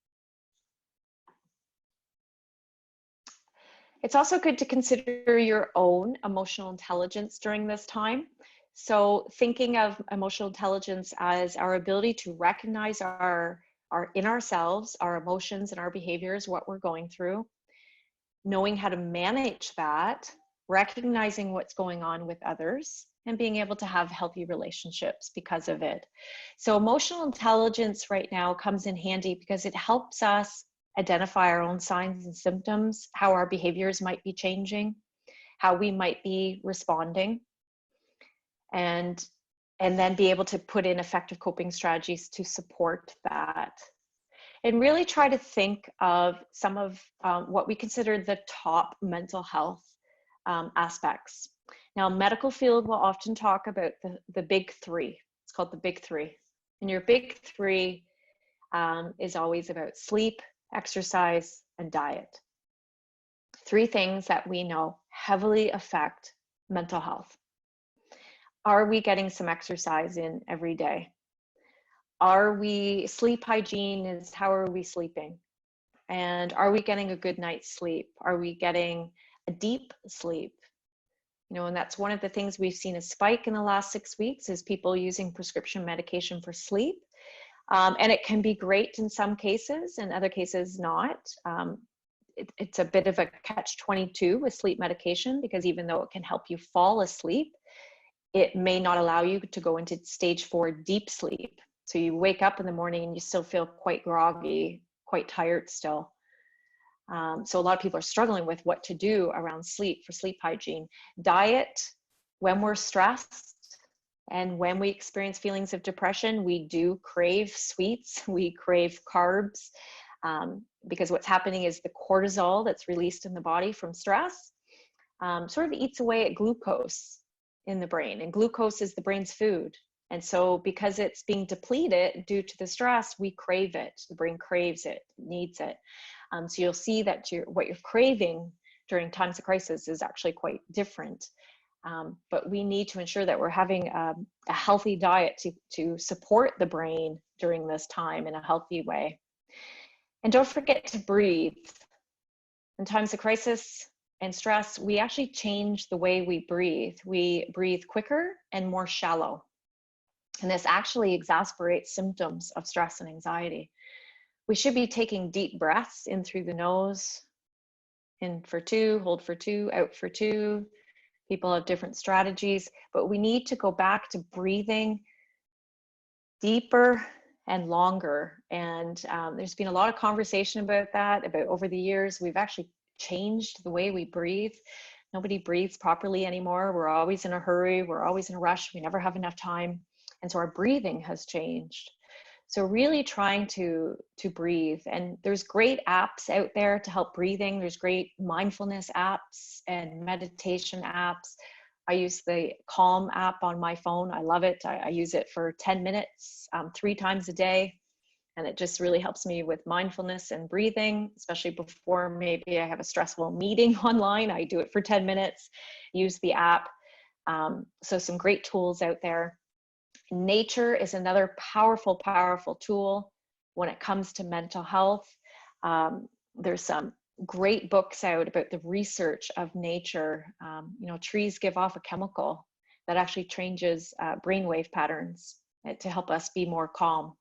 It's also good to consider your own emotional intelligence during this time. So thinking of emotional intelligence as our ability to recognize our in ourselves, our emotions and our behaviors, what we're going through, knowing how to manage that, recognizing what's going on with others, and being able to have healthy relationships because of it. So emotional intelligence right now comes in handy because it helps us identify our own signs and symptoms, how our behaviors might be changing, how we might be responding, and then be able to put in effective coping strategies to support that. And really try to think of some of what we consider the top mental health aspects. Now, medical field will often talk about the big three. It's called the big three. And your big three is always about sleep, exercise, and diet. Three things that we know heavily affect mental health. Are we getting some exercise in every day? Sleep hygiene is, how are we sleeping? And are we getting a good night's sleep? Are we getting a deep sleep? You know, and that's one of the things we've seen a spike in the last 6 weeks is people using prescription medication for sleep. And it can be great in some cases, in other cases not. It's a bit of a catch-22 with sleep medication, because even though it can help you fall asleep, it may not allow you to go into stage 4 deep sleep. So you wake up in the morning and you still feel quite groggy, quite tired still. So a lot of people are struggling with what to do around sleep for sleep hygiene. Diet, when we're stressed, and when we experience feelings of depression, we do crave sweets, we crave carbs, because what's happening is the cortisol that's released in the body from stress sort of eats away at glucose in the brain. And glucose is the brain's food. And so because it's being depleted due to the stress, we crave it. The brain craves it, needs it. So you'll see that what you're craving during times of crisis is actually quite different. But we need to ensure that we're having a healthy diet to support the brain during this time in a healthy way. And don't forget to breathe. In times of crisis and stress, we actually change the way we breathe. We breathe quicker and more shallow. And this actually exacerbates symptoms of stress and anxiety. We should be taking deep breaths in through the nose, in for 2, hold for 2, out for 2. People have different strategies, but we need to go back to breathing deeper and longer. And there's been a lot of conversation about that, about over the years. We've actually changed the way we breathe. Nobody breathes properly anymore. We're always in a hurry. We're always in a rush. We never have enough time. And so our breathing has changed. So really trying to breathe. And there's great apps out there to help breathing. There's great mindfulness apps and meditation apps. I use the Calm app on my phone. I love it. I use it for 10 minutes, 3 times a day. And it just really helps me with mindfulness and breathing, especially before maybe I have a stressful meeting online. I do it for 10 minutes, use the app. So some great tools out there. Nature is another powerful, powerful tool when it comes to mental health. There's some great books out about the research of nature. Trees give off a chemical that actually changes brainwave patterns to help us be more calm.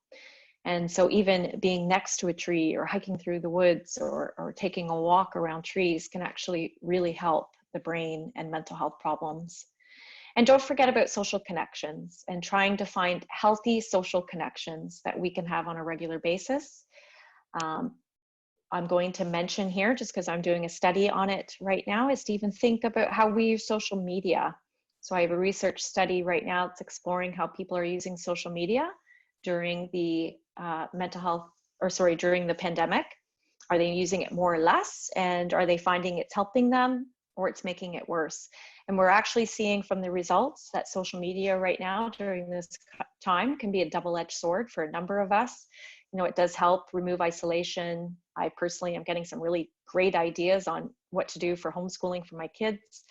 And so even being next to a tree or hiking through the woods or taking a walk around trees can actually really help the brain and mental health problems. And don't forget about social connections and trying to find healthy social connections that we can have on a regular basis. I'm going to mention here, just because I'm doing a study on it right now, is to even think about how we use social media. So I have a research study right now that's exploring how people are using social media during the during the pandemic. Are they using it more or less? And are they finding it's helping them or it's making it worse? And we're actually seeing from the results that social media right now during this time can be a double-edged sword for a number of us. It does help remove isolation. I personally am getting some really great ideas on what to do for homeschooling for my kids.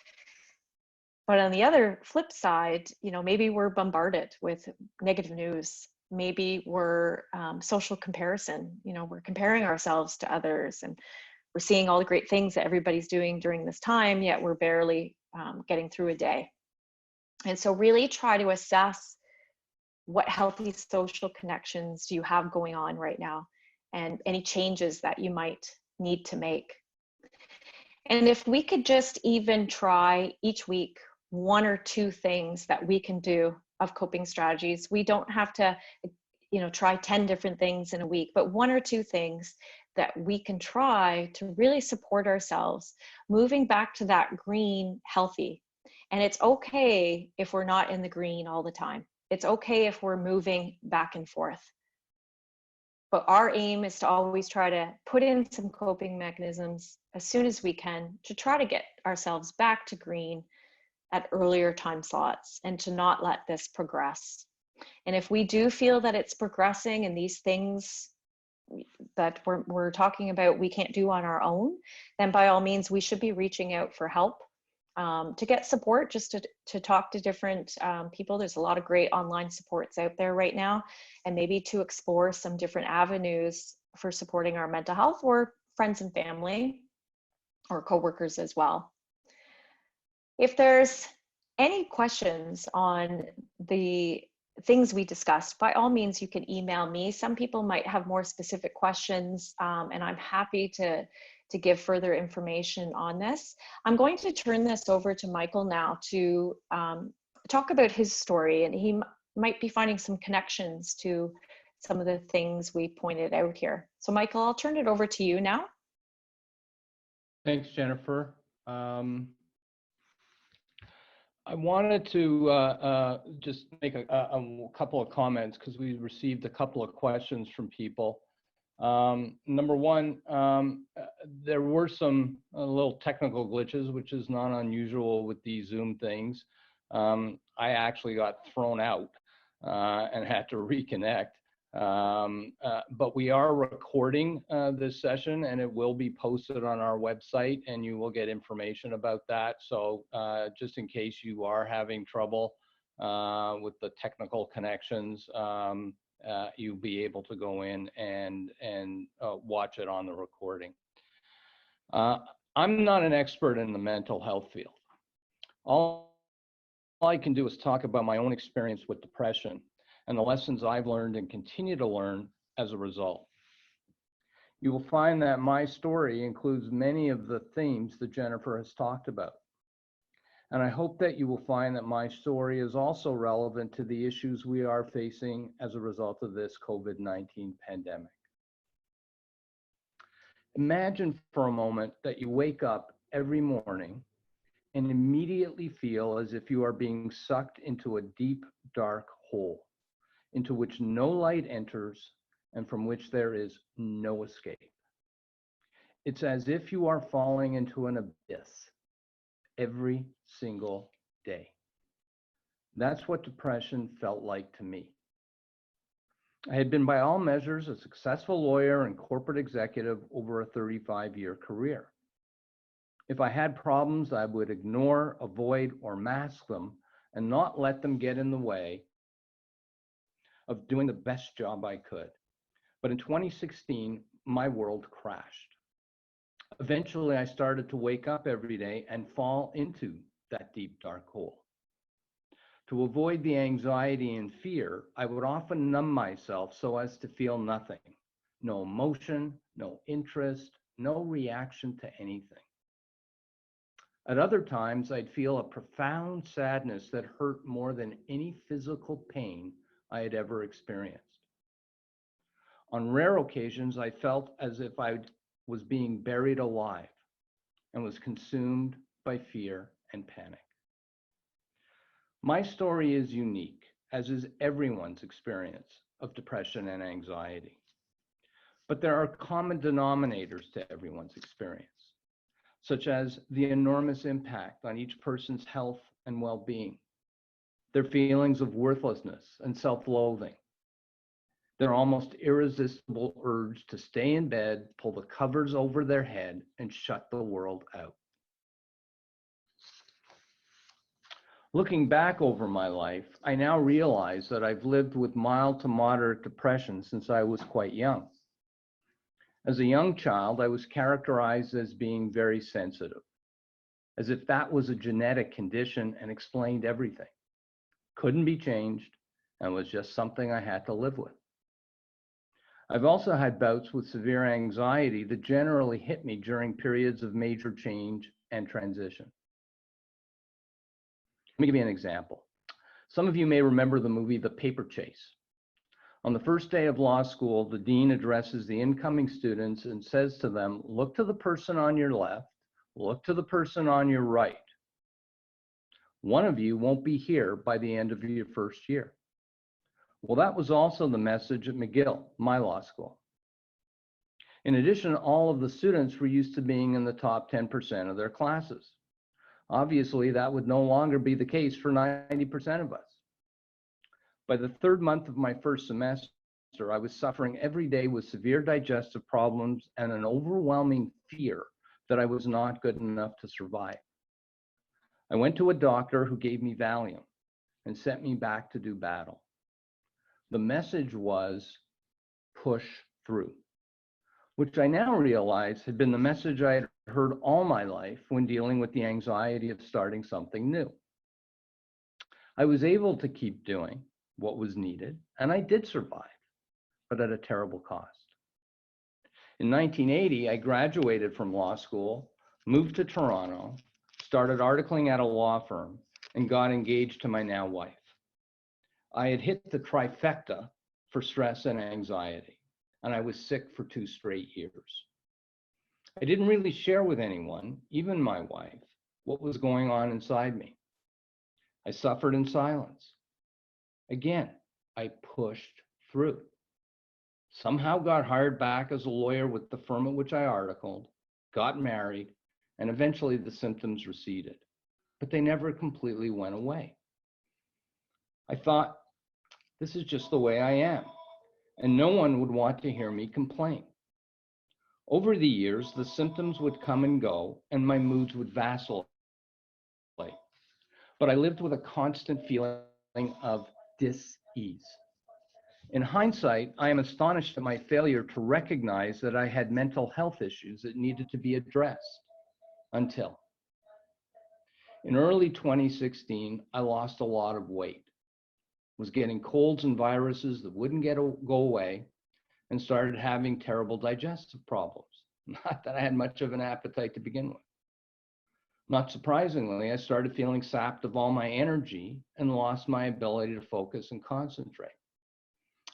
But on the other flip side, maybe we're bombarded with negative news. Maybe we're social comparison. We're comparing ourselves to others and we're seeing all the great things that everybody's doing during this time, yet we're barely getting through a day. And so really try to assess what healthy social connections do you have going on right now and any changes that you might need to make. And if we could just even try each week 1 or 2 things that we can do of coping strategies. We don't have to, try 10 different things in a week, but 1 or 2 things that we can try to really support ourselves, moving back to that green healthy. And it's okay if we're not in the green all the time. It's okay if we're moving back and forth. But our aim is to always try to put in some coping mechanisms as soon as we can to try to get ourselves back to green at earlier time slots and to not let this progress. And if we do feel that it's progressing and these things that we're talking about we can't do on our own, then by all means we should be reaching out for help, to get support, just to talk to different people. There's a lot of great online supports out there right now, and maybe to explore some different avenues for supporting our mental health, or friends and family or coworkers as well. If there's any questions on the things we discussed, by all means, you can email me. Some people might have more specific questions, and I'm happy to give further information on this. I'm going to turn this over to Michael now to talk about his story, and he might be finding some connections to some of the things we pointed out here. So Michael, I'll turn it over to you now. Thanks, Jennifer. I wanted to just make a couple of comments because we received a couple of questions from people. Number one, there were some little technical glitches, which is not unusual with these Zoom things. I actually got thrown out and had to reconnect. But we are recording this session, and it will be posted on our website, and you will get information about that. So just in case you are having trouble with the technical connections, you'll be able to go in and watch it on the recording. I'm not an expert in the mental health field. All I can do is talk about my own experience with depression and the lessons I've learned and continue to learn as a result. You will find that my story includes many of the themes that Jennifer has talked about. And I hope that you will find that my story is also relevant to the issues we are facing as a result of this COVID-19 pandemic. Imagine for a moment that you wake up every morning and immediately feel as if you are being sucked into a deep, dark hole. into which no light enters and from which there is no escape. It's as if you are falling into an abyss every single day. That's what depression felt like to me. I had been, by all measures, a successful lawyer and corporate executive over a 35-year career. If I had problems, I would ignore, avoid, or mask them and not let them get in the way of doing the best job I could. But in 2016, my world crashed. Eventually, I started to wake up every day and fall into that deep, dark hole. To avoid the anxiety and fear, I would often numb myself so as to feel nothing. No emotion, no interest, no reaction to anything. At other times, I'd feel a profound sadness that hurt more than any physical pain I had ever experienced. On rare occasions, I felt as if I was being buried alive and was consumed by fear and panic. My story is unique, as is everyone's experience of depression and anxiety. But there are common denominators to everyone's experience, such as the enormous impact on each person's health and well-being, their feelings of worthlessness and self-loathing, their almost irresistible urge to stay in bed, pull the covers over their head, and shut the world out. Looking back over my life, I now realize that I've lived with mild to moderate depression since I was quite young. As a young child, I was characterized as being very sensitive, as if that was a genetic condition and explained everything. Couldn't be changed and was just something I had to live with. I've also had bouts with severe anxiety that generally hit me during periods of major change and transition. Let me give you an example. Some of you may remember the movie The Paper Chase. On the first day of law school, the dean addresses the incoming students and says to them, look to the person on your left, look to the person on your right. One of you won't be here by the end of your first year. Well, that was also the message at McGill, my law school. In addition, all of the students were used to being in the top 10% of their classes. Obviously, that would no longer be the case for 90% of us. By the third month of my first semester, I was suffering every day with severe digestive problems and an overwhelming fear that I was not good enough to survive. I went to a doctor who gave me Valium and sent me back to do battle. The message was push through, which I now realize had been the message I had heard all my life when dealing with the anxiety of starting something new. I was able to keep doing what was needed, and I did survive, but at a terrible cost. In 1980, I graduated from law school, moved to Toronto, started articling at a law firm, and got engaged to my now wife. I had hit the trifecta for stress and anxiety, and I was sick for 2 straight years. I didn't really share with anyone, even my wife, what was going on inside me. I suffered in silence. Again, I pushed through. Somehow got hired back as a lawyer with the firm at which I articled, got married, and eventually the symptoms receded, but they never completely went away. I thought, this is just the way I am, and no one would want to hear me complain. Over the years, the symptoms would come and go, and my moods would vacillate. But I lived with a constant feeling of dis-ease. In hindsight, I am astonished at my failure to recognize that I had mental health issues that needed to be addressed until. In early 2016, I lost a lot of weight, was getting colds and viruses that wouldn't go away, and started having terrible digestive problems. Not that I had much of an appetite to begin with. Not surprisingly, I started feeling sapped of all my energy and lost my ability to focus and concentrate.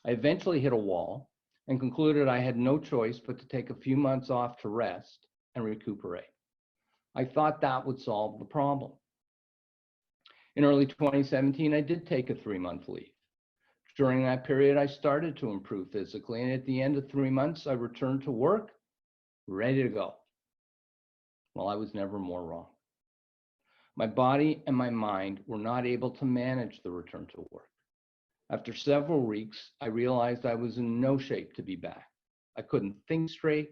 I eventually hit a wall and concluded I had no choice but to take a few months off to rest and recuperate. I thought that would solve the problem. In early 2017, I did take a 3-month leave, During that period, I started to improve physically, and at the end of 3 months, I returned to work, ready to go. Well, I was never more wrong. My body and my mind were not able to manage the return to work. After several weeks, I realized I was in no shape to be back. I couldn't think straight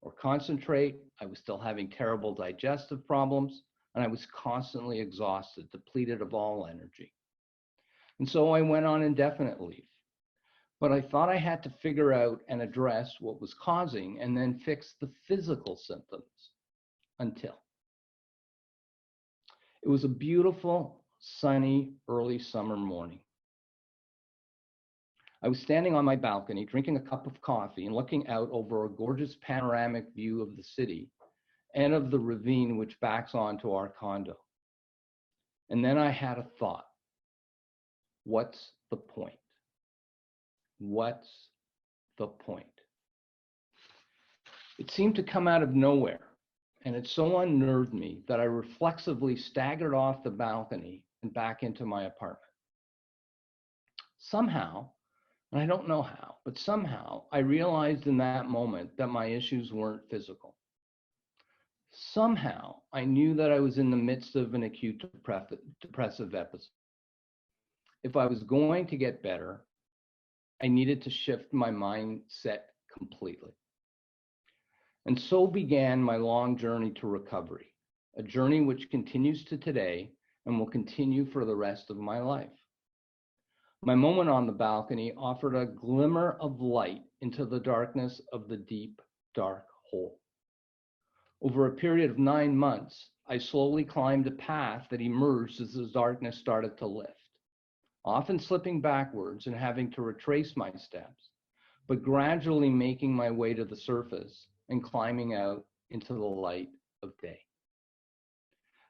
or concentrate. I was still having terrible digestive problems, and I was constantly exhausted, depleted of all energy. And so I went on indefinite leave. But I thought I had to figure out and address what was causing and then fix the physical symptoms until. It was a beautiful, sunny, early summer morning. I was standing on my balcony, drinking a cup of coffee and looking out over a gorgeous panoramic view of the city and of the ravine which backs onto our condo. And then I had a thought. What's the point? What's the point? It seemed to come out of nowhere, and it so unnerved me that I reflexively staggered off the balcony and back into my apartment. Somehow, and I don't know how, but somehow I realized in that moment that my issues weren't physical. Somehow I knew that I was in the midst of an acute depressive episode. If I was going to get better, I needed to shift my mindset completely. And so began my long journey to recovery, a journey which continues to today and will continue for the rest of my life. My moment on the balcony offered a glimmer of light into the darkness of the deep, dark hole. Over a period of 9 months, I slowly climbed a path that emerged as the darkness started to lift, often slipping backwards and having to retrace my steps, but gradually making my way to the surface and climbing out into the light of day.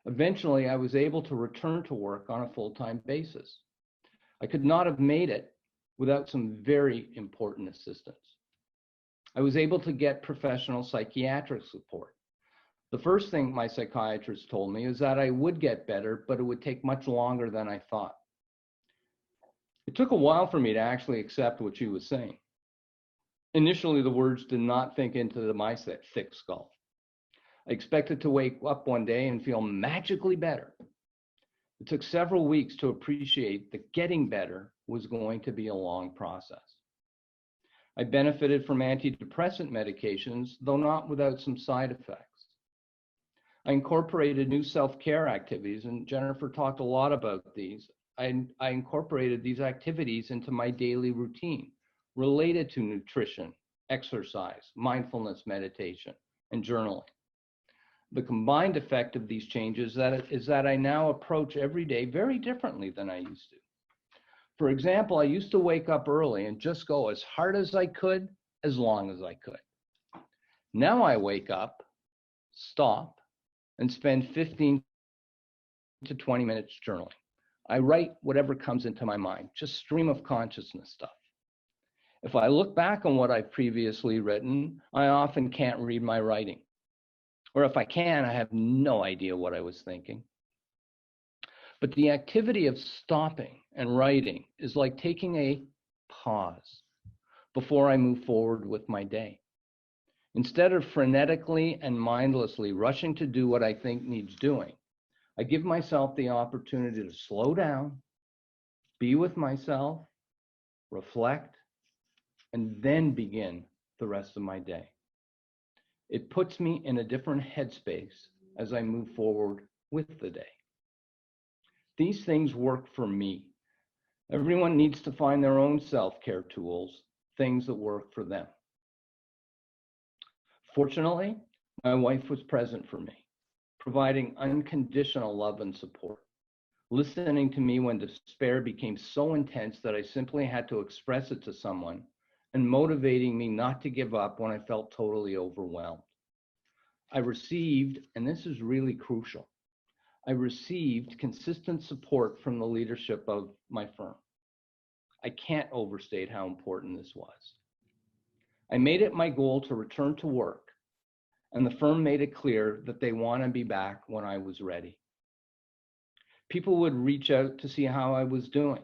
Eventually, I was able to return to work on a full-time basis. I could not have made it without some very important assistance. I was able to get professional psychiatric support. The first thing my psychiatrist told me is that I would get better, but it would take much longer than I thought. It took a while for me to actually accept what she was saying. Initially, the words did not sink into my thick skull. I expected to wake up one day and feel magically better. It took several weeks to appreciate that getting better was going to be a long process. I benefited from antidepressant medications, though not without some side effects. I incorporated new self-care activities, and Jennifer talked a lot about these. I incorporated these activities into my daily routine related to nutrition, exercise, mindfulness meditation, and journaling. The combined effect of these changes is that I now approach every day very differently than I used to. For example, I used to wake up early and just go as hard as I could, as long as I could. Now I wake up, stop, and spend 15 to 20 minutes journaling. I write whatever comes into my mind, just stream of consciousness stuff. If I look back on what I've previously written, I often can't read my writing. Or if I can, I have no idea what I was thinking. But the activity of stopping and writing is like taking a pause before I move forward with my day. Instead of frenetically and mindlessly rushing to do what I think needs doing, I give myself the opportunity to slow down, be with myself, reflect, and then begin the rest of my day. It puts me in a different headspace as I move forward with the day. These things work for me. Everyone needs to find their own self-care tools, things that work for them. Fortunately, my wife was present for me, providing unconditional love and support, listening to me when despair became so intense that I simply had to express it to someone, and motivating me not to give up when I felt totally overwhelmed. I received, and this is really crucial, I received consistent support from the leadership of my firm. I can't overstate how important this was. I made it my goal to return to work, and the firm made it clear that they want to be back when I was ready. People would reach out to see how I was doing.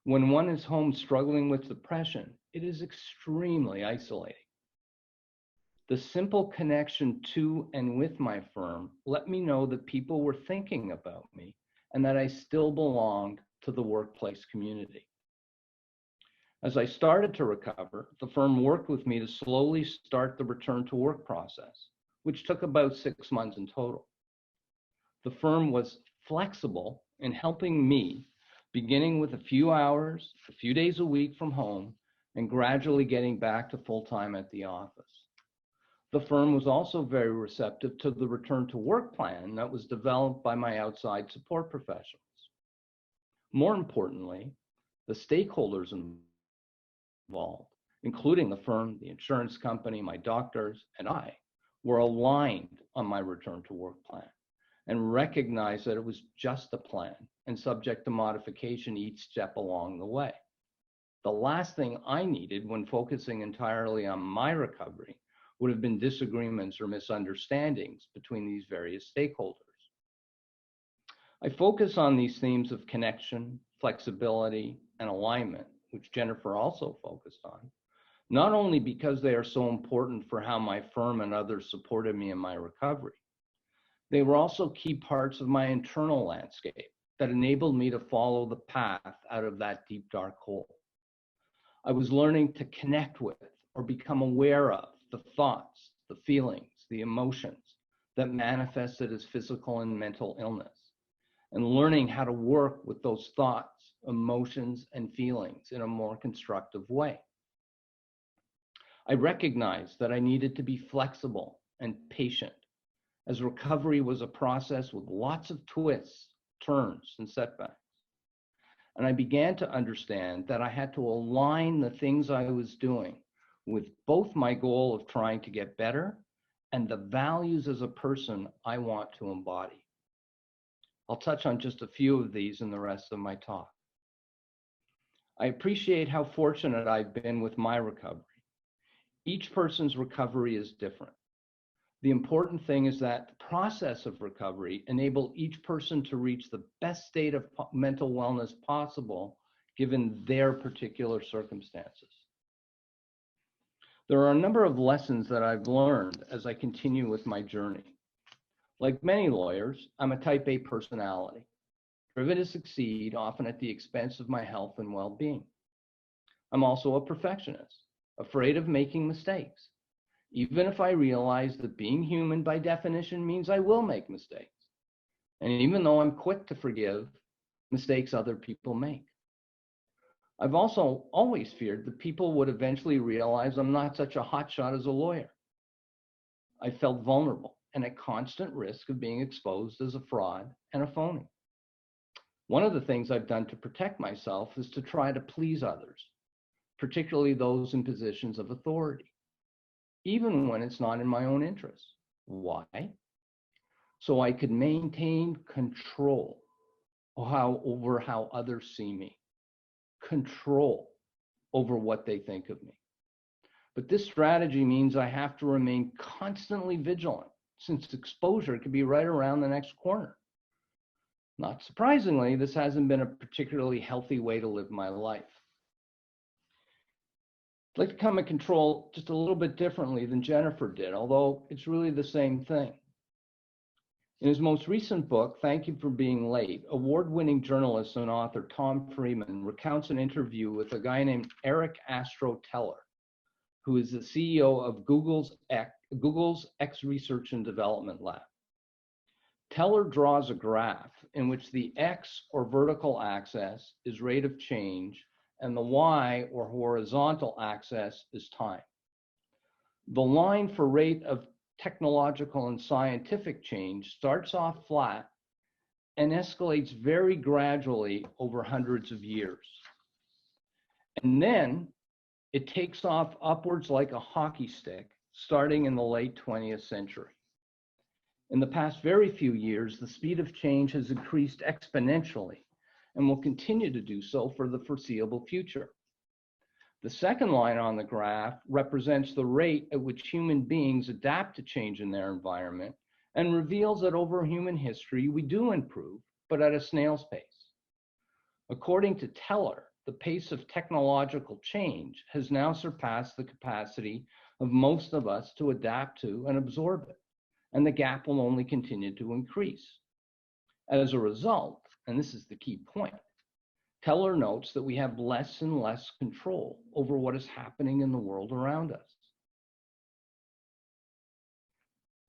When one is home struggling with depression, it is extremely isolating. The simple connection to and with my firm let me know that people were thinking about me and that I still belonged to the workplace community. As I started to recover, the firm worked with me to slowly start the return to work process, which took about 6 months in total. The firm was flexible in helping me, beginning with a few hours, a few days a week from home, and gradually getting back to full-time at the office. The firm was also very receptive to the return to work plan that was developed by my outside support professionals. More importantly, the stakeholders involved, including the firm, the insurance company, my doctors, and I, were aligned on my return to work plan and recognized that it was just a plan and subject to modification each step along the way. The last thing I needed when focusing entirely on my recovery would have been disagreements or misunderstandings between these various stakeholders. I focus on these themes of connection, flexibility, and alignment, which Jennifer also focused on, not only because they are so important for how my firm and others supported me in my recovery, they were also key parts of my internal landscape that enabled me to follow the path out of that deep, dark hole. I was learning to connect with or become aware of the thoughts, the feelings, the emotions that manifested as physical and mental illness, and learning how to work with those thoughts, emotions, and feelings in a more constructive way. I recognized that I needed to be flexible and patient, as recovery was a process with lots of twists, turns, and setbacks. And I began to understand that I had to align the things I was doing with both my goal of trying to get better and the values as a person I want to embody. I'll touch on just a few of these in the rest of my talk. I appreciate how fortunate I've been with my recovery. Each person's recovery is different. The important thing is that the process of recovery enables each person to reach the best state of mental wellness possible given their particular circumstances. There are a number of lessons that I've learned as I continue with my journey. Like many lawyers, I'm a type A personality, driven to succeed, often at the expense of my health and well-being. I'm also a perfectionist, afraid of making mistakes, even if I realize that being human by definition means I will make mistakes. And even though I'm quick to forgive mistakes other people make. I've also always feared that people would eventually realize I'm not such a hotshot as a lawyer. I felt vulnerable and at constant risk of being exposed as a fraud and a phony. One of the things I've done to protect myself is to try to please others, particularly those in positions of authority, even when it's not in my own interest. Why? So I could maintain control over how others see me, control over what they think of me. But this strategy means I have to remain constantly vigilant, since exposure could be right around the next corner. Not surprisingly, this hasn't been a particularly healthy way to live my life. I'd like to come at control just a little bit differently than Jennifer did, although it's really the same thing. In his most recent book, Thank You for Being Late, award-winning journalist and author Tom Freeman recounts an interview with a guy named Eric Astro Teller, who is the CEO of Google's X Research and Development Lab. Teller draws a graph in which the X, or vertical axis, is rate of change, and the Y, or horizontal axis, is time. The line for rate of technological and scientific change starts off flat and escalates very gradually over hundreds of years. And then it takes off upwards like a hockey stick, starting in the late 20th century. In the past very few years, the speed of change has increased exponentially and will continue to do so for the foreseeable future. The second line on the graph represents the rate at which human beings adapt to change in their environment and reveals that over human history, we do improve, but at a snail's pace. According to Teller, the pace of technological change has now surpassed the capacity of most of us to adapt to and absorb it, and the gap will only continue to increase. As a result, and this is the key point, Teller notes that we have less and less control over what is happening in the world around us.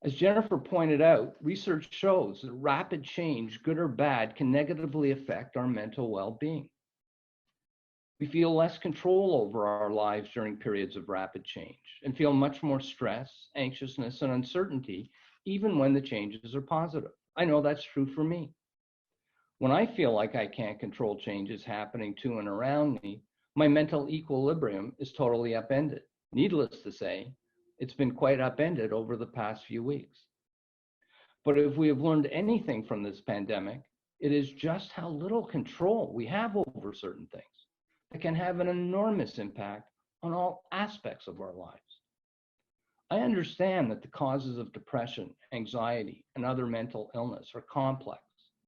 As Jennifer pointed out, research shows that rapid change, good or bad, can negatively affect our mental well-being. We feel less control over our lives during periods of rapid change and feel much more stress, anxiousness, and uncertainty, even when the changes are positive. I know that's true for me. When I feel like I can't control changes happening to and around me, my mental equilibrium is totally upended. Needless to say, it's been quite upended over the past few weeks. But if we have learned anything from this pandemic, it is just how little control we have over certain things that can have an enormous impact on all aspects of our lives. I understand that the causes of depression, anxiety, and other mental illness are complex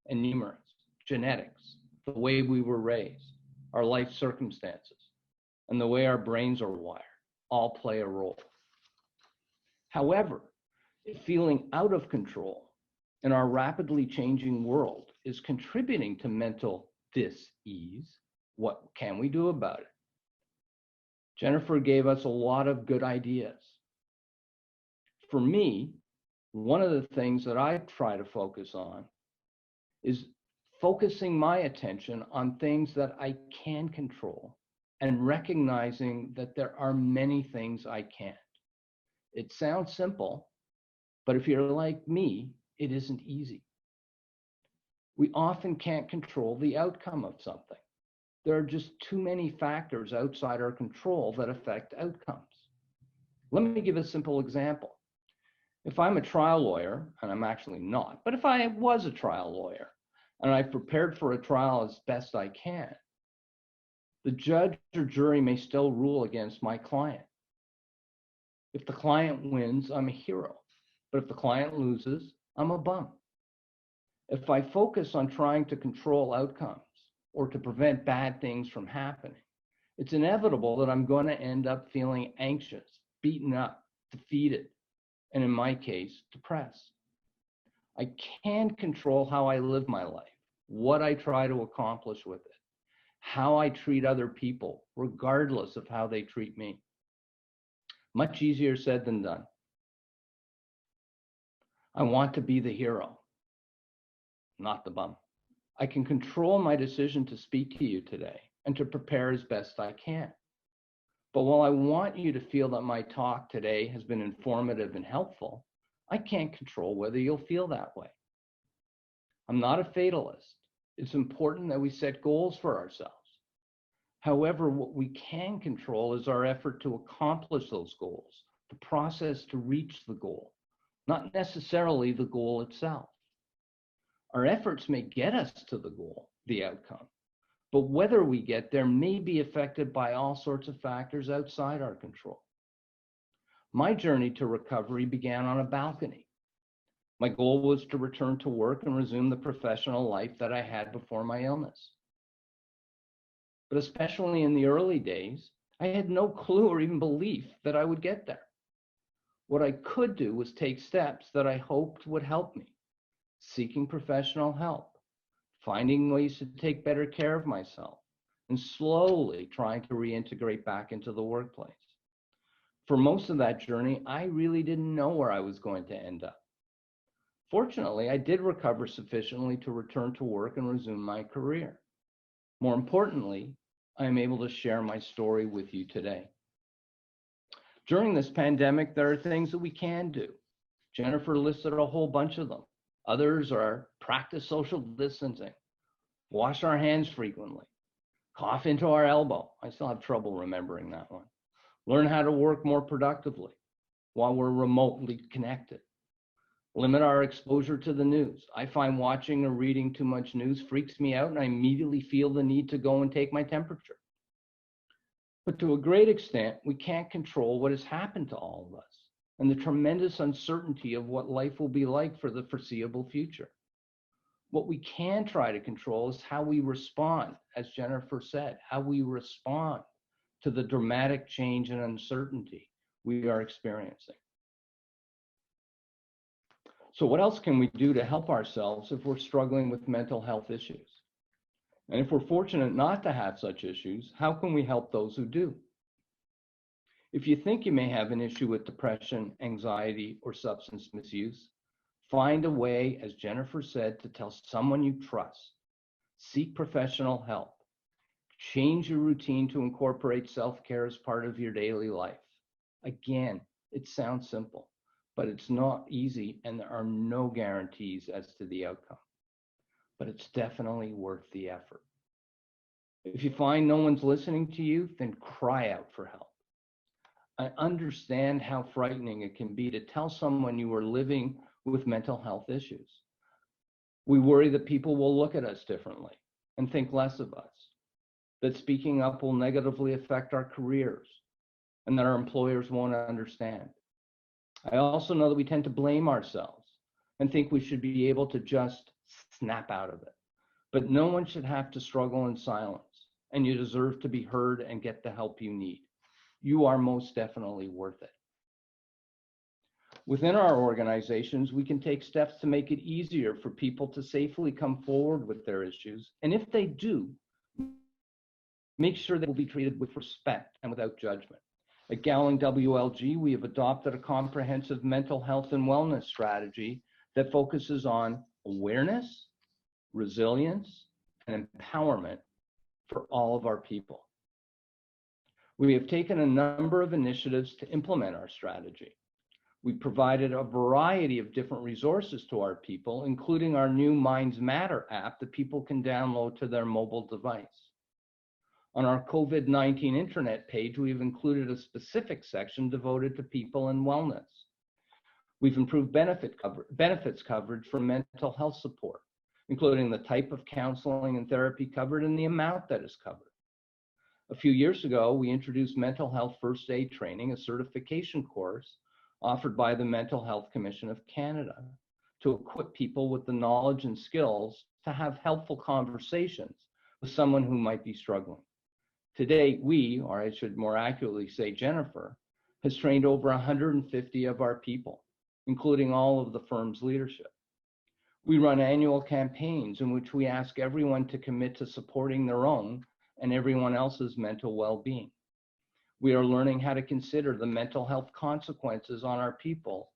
and numerous. Genetics, the way we were raised, our life circumstances, and the way our brains are wired all play a role. However, if feeling out of control in our rapidly changing world is contributing to mental dis-ease, what can we do about it? Jennifer gave us a lot of good ideas. For me, one of the things that I try to focus on is focusing my attention on things that I can control and recognizing that there are many things I can't. It sounds simple, but if you're like me, it isn't easy. We often can't control the outcome of something. There are just too many factors outside our control that affect outcomes. Let me give a simple example. If I'm a trial lawyer, and I'm actually not, but if I was a trial lawyer, and I've prepared for a trial as best I can, the judge or jury may still rule against my client. If the client wins, I'm a hero. But if the client loses, I'm a bum. If I focus on trying to control outcomes or to prevent bad things from happening, it's inevitable that I'm going to end up feeling anxious, beaten up, defeated, and in my case, depressed. I can control how I live my life, what I try to accomplish with it, how I treat other people, regardless of how they treat me. Much easier said than done. I want to be the hero, not the bum. I can control my decision to speak to you today and to prepare as best I can. But while I want you to feel that my talk today has been informative and helpful, I can't control whether you'll feel that way. I'm not a fatalist. It's important that we set goals for ourselves. However, what we can control is our effort to accomplish those goals, the process to reach the goal, not necessarily the goal itself. Our efforts may get us to the goal, the outcome, but whether we get there may be affected by all sorts of factors outside our control. My journey to recovery began on a balcony. My goal was to return to work and resume the professional life that I had before my illness. But especially in the early days, I had no clue or even belief that I would get there. What I could do was take steps that I hoped would help me, seeking professional help, finding ways to take better care of myself, and slowly trying to reintegrate back into the workplace. For most of that journey, I really didn't know where I was going to end up. Fortunately, I did recover sufficiently to return to work and resume my career. More importantly, I am able to share my story with you today. During this pandemic, there are things that we can do. Jennifer listed a whole bunch of them. Others are practice social distancing, wash our hands frequently, cough into our elbow. I still have trouble remembering that one. Learn how to work more productively while we're remotely connected. Limit our exposure to the news. I find watching or reading too much news freaks me out, and I immediately feel the need to go and take my temperature. But to a great extent, we can't control what has happened to all of us and the tremendous uncertainty of what life will be like for the foreseeable future. What we can try to control is how we respond, as Jennifer said, how we respond to the dramatic change and uncertainty we are experiencing. So what else can we do to help ourselves if we're struggling with mental health issues? And if we're fortunate not to have such issues, how can we help those who do? If you think you may have an issue with depression, anxiety, or substance misuse, find a way, as Jennifer said, to tell someone you trust. Seek professional help. Change your routine to incorporate self-care as part of your daily life. Again, it sounds simple, but it's not easy, and there are no guarantees as to the outcome. But it's definitely worth the effort. If you find no one's listening to you, then cry out for help. I understand how frightening it can be to tell someone you are living with mental health issues. We worry that people will look at us differently and think less of us, that speaking up will negatively affect our careers, and that our employers won't understand. I also know that we tend to blame ourselves and think we should be able to just snap out of it. But no one should have to struggle in silence, and you deserve to be heard and get the help you need. You are most definitely worth it. Within our organizations, we can take steps to make it easier for people to safely come forward with their issues. And if they do, make sure they will be treated with respect and without judgment. At Gowling WLG, we have adopted a comprehensive mental health and wellness strategy that focuses on awareness, resilience, and empowerment for all of our people. We have taken a number of initiatives to implement our strategy. We provided a variety of different resources to our people, including our new Minds Matter app that people can download to their mobile device. On our COVID-19 internet page, we've included a specific section devoted to people and wellness. We've improved benefits coverage for mental health support, including the type of counseling and therapy covered and the amount that is covered. A few years ago, we introduced mental health first aid training, a certification course offered by the Mental Health Commission of Canada to equip people with the knowledge and skills to have helpful conversations with someone who might be struggling. To date, we, or I should more accurately say Jennifer, has trained over 150 of our people, including all of the firm's leadership. We run annual campaigns in which we ask everyone to commit to supporting their own and everyone else's mental well-being. We are learning how to consider the mental health consequences on our people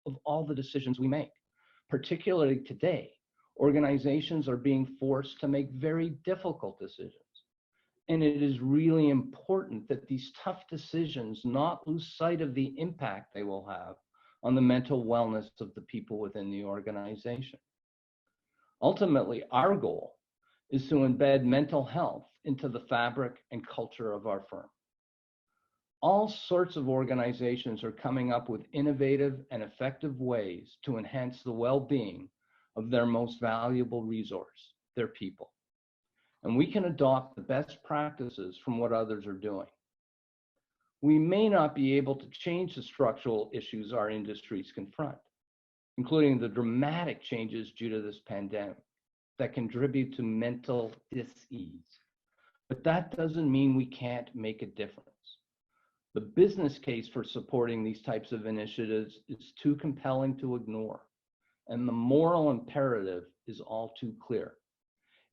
of all the decisions we make. Particularly today, organizations are being forced to make very difficult decisions. And it is really important that these tough decisions not lose sight of the impact they will have on the mental wellness of the people within the organization. Ultimately, our goal is to embed mental health into the fabric and culture of our firm. All sorts of organizations are coming up with innovative and effective ways to enhance the well-being of their most valuable resource, their people. And we can adopt the best practices from what others are doing. We may not be able to change the structural issues our industries confront, including the dramatic changes due to this pandemic that contribute to mental dis-ease. But that doesn't mean we can't make a difference. The business case for supporting these types of initiatives is too compelling to ignore, and the moral imperative is all too clear.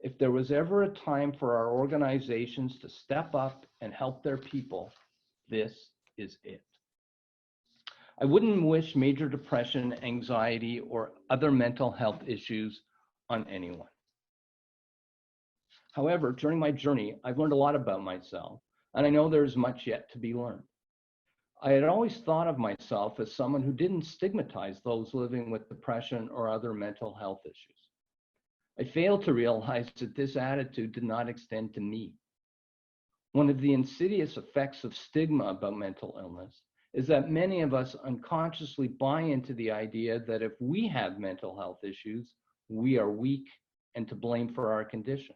If there was ever a time for our organizations to step up and help their people, this is it. I wouldn't wish major depression, anxiety, or other mental health issues on anyone. However, during my journey, I've learned a lot about myself, and I know there's much yet to be learned. I had always thought of myself as someone who didn't stigmatize those living with depression or other mental health issues. I failed to realize that this attitude did not extend to me. One of the insidious effects of stigma about mental illness is that many of us unconsciously buy into the idea that if we have mental health issues, we are weak and to blame for our condition.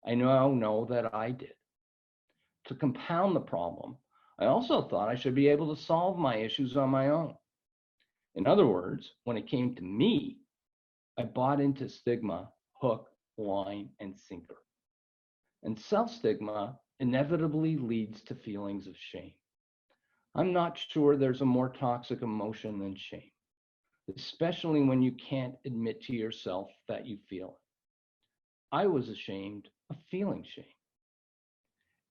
I now know that I did. To compound the problem, I also thought I should be able to solve my issues on my own. In other words, when it came to me, I bought into stigma, hook, line, and sinker. And self-stigma inevitably leads to feelings of shame. I'm not sure there's a more toxic emotion than shame, especially when you can't admit to yourself that you feel it. I was ashamed of feeling shame.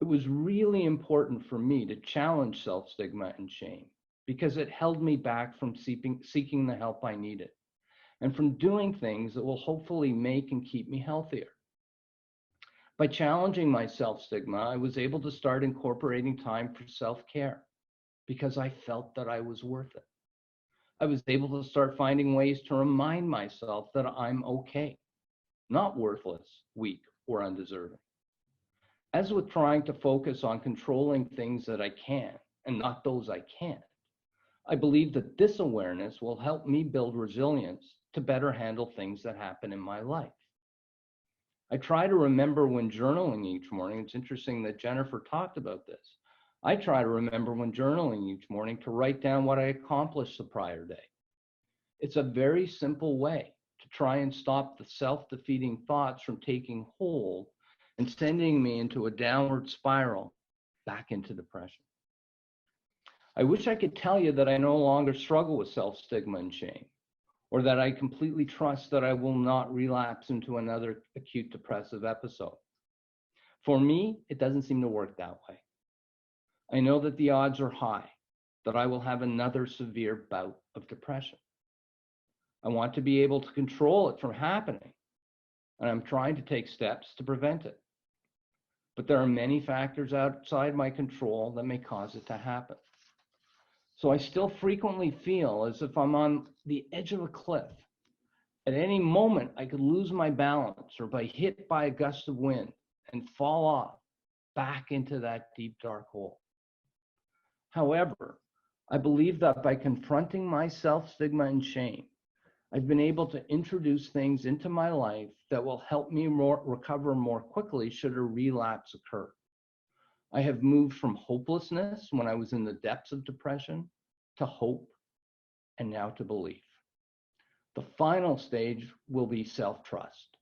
It was really important for me to challenge self-stigma and shame because it held me back from seeking the help I needed and from doing things that will hopefully make and keep me healthier. By challenging my self-stigma, I was able to start incorporating time for self-care because I felt that I was worth it. I was able to start finding ways to remind myself that I'm okay, not worthless, weak, or undeserving. As with trying to focus on controlling things that I can and not those I can't, I believe that this awareness will help me build resilience to better handle things that happen in my life. I try to remember when journaling each morning. It's interesting that Jennifer talked about this. I try to remember when journaling each morning to write down what I accomplished the prior day. It's a very simple way to try and stop the self-defeating thoughts from taking hold and sending me into a downward spiral back into depression. I wish I could tell you that I no longer struggle with self-stigma and shame, or that I completely trust that I will not relapse into another acute depressive episode. For me, it doesn't seem to work that way. I know that the odds are high that I will have another severe bout of depression. I want to be able to control it from happening, and I'm trying to take steps to prevent it. But there are many factors outside my control that may cause it to happen. So I still frequently feel as if I'm on the edge of a cliff. At any moment, I could lose my balance or be hit by a gust of wind and fall off back into that deep, dark hole. However, I believe that by confronting my self-stigma and shame, I've been able to introduce things into my life that will help me recover more quickly should a relapse occur. I have moved from hopelessness when I was in the depths of depression to hope and now to belief. The final stage will be self-trust.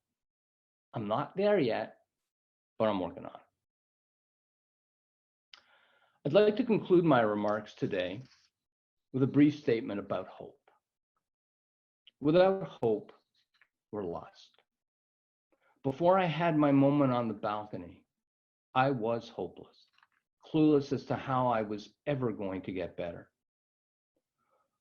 I'm not there yet, but I'm working on it. I'd like to conclude my remarks today with a brief statement about hope. Without hope, we're lost. Before I had my moment on the balcony, I was hopeless, clueless as to how I was ever going to get better.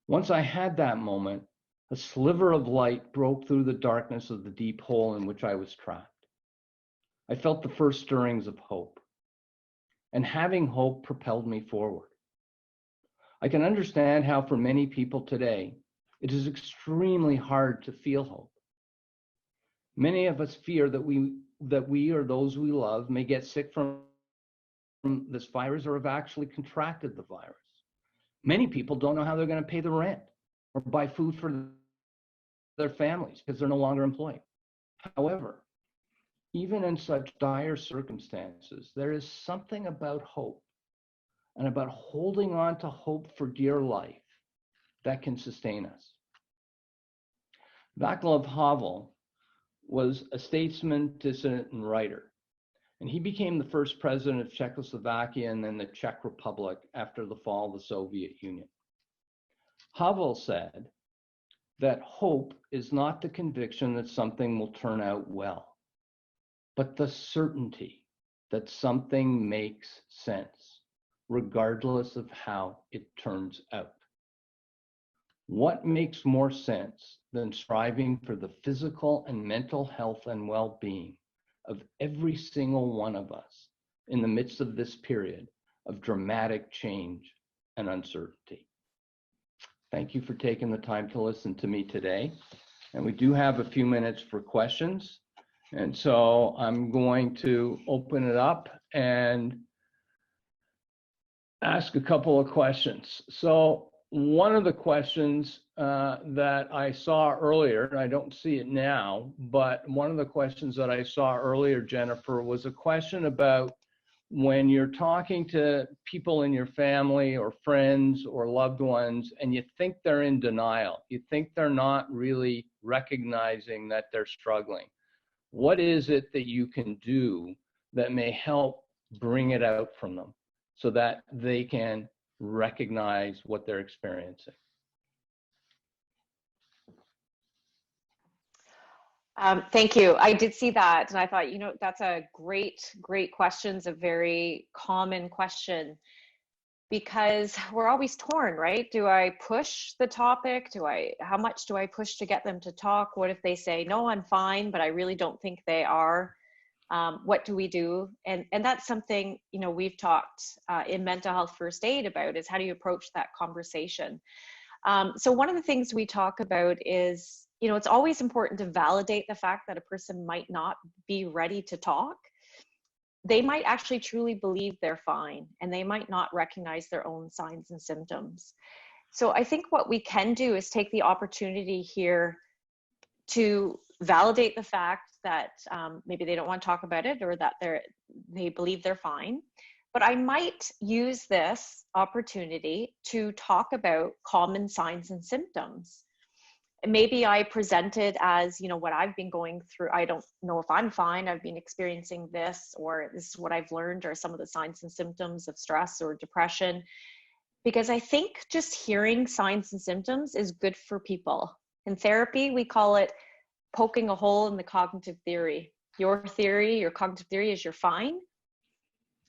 Once I had that moment, a sliver of light broke through the darkness of the deep hole in which I was trapped. I felt the first stirrings of hope, and having hope propelled me forward. I can understand how for many people today, it is extremely hard to feel hope. Many of us fear that we or those we love may get sick from this virus or have actually contracted the virus. Many people don't know how they're going to pay the rent or buy food for their families because they're no longer employed. However, even in such dire circumstances, there is something about hope and about holding on to hope for dear life that can sustain us. Václav Havel was a statesman, dissident, and writer, and he became the first president of Czechoslovakia and then the Czech Republic after the fall of the Soviet Union. Havel said that hope is not the conviction that something will turn out well, but the certainty that something makes sense, regardless of how it turns out. What makes more sense than striving for the physical and mental health and well-being of every single one of us in the midst of this period of dramatic change and uncertainty? Thank you for taking the time to listen to me today. And we do have a few minutes for questions. And so I'm going to open it up and ask a couple of questions. So one of the questions that I saw earlier, and I don't see it now, but one of the questions that I saw earlier, Jennifer, was a question about when you're talking to people in your family or friends or loved ones and you think they're in denial, you think they're not really recognizing that they're struggling, what is it that you can do that may help bring it out from them so that they can recognize what they're experiencing? Thank you. I did see that, and I thought, that's a great question. It's a very common question because we're always torn, right? Do I push the topic? How much do I push to get them to talk? What if they say, no, I'm fine, but I really don't think they are? What do we do? And that's something, we've talked in mental health first aid about, is how do you approach that conversation? So one of the things we talk about is, it's always important to validate the fact that a person might not be ready to talk. They might actually truly believe they're fine, and they might not recognize their own signs and symptoms. So I think what we can do is take the opportunity here to validate the fact that maybe they don't want to talk about it, or that they believe they're fine. But I might use this opportunity to talk about common signs and symptoms. And maybe I present it as, what I've been going through. I don't know if I'm fine. I've been experiencing this, or this is what I've learned, or some of the signs and symptoms of stress or depression. Because I think just hearing signs and symptoms is good for people. In therapy, we call it poking a hole in the cognitive theory. Your cognitive theory is you're fine.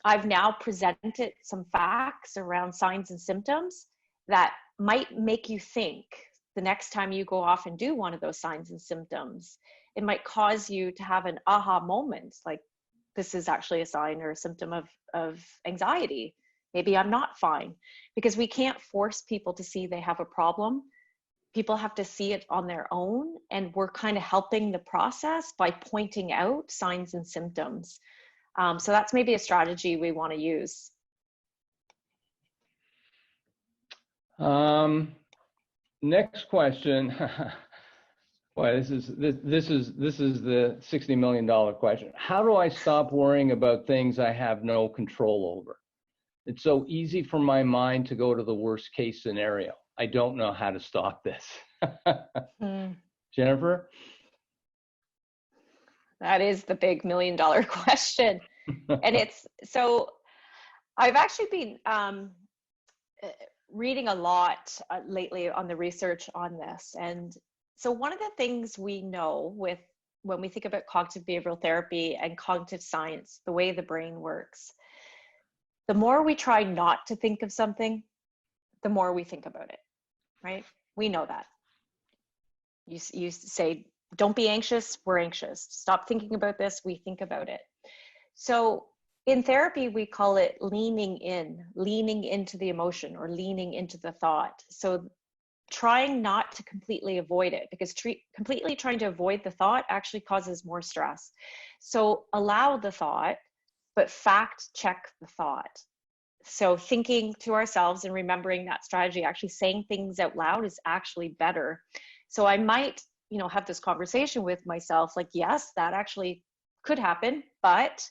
I've now presented some facts around signs and symptoms that might make you think the next time you go off and do one of those signs and symptoms. It might cause you to have an aha moment, like this is actually a sign or a symptom of anxiety. Maybe I'm not fine, because we can't force people to see they have a problem. People have to see it on their own, and we're kind of helping the process by pointing out signs and symptoms. So that's maybe a strategy we want to use. Next question. Boy, this is the $60 million question. How do I stop worrying about things I have no control over? It's so easy for my mind to go to the worst case scenario. I don't know how to stop this. Jennifer? That is the big $1 million question. And so I've actually been reading a lot lately on the research on this. And so one of the things we know when we think about cognitive behavioral therapy and cognitive science, the way the brain works, the more we try not to think of something, the more we think about it, right? We know that. You say, don't be anxious, we're anxious. Stop thinking about this, we think about it. So in therapy, we call it leaning into the emotion, or leaning into the thought. So trying not to completely avoid it, because completely trying to avoid the thought actually causes more stress. So allow the thought, but fact check the thought. So thinking to ourselves and remembering that strategy, actually saying things out loud, is actually better. So I might, have this conversation with myself, like, yes, that actually could happen, but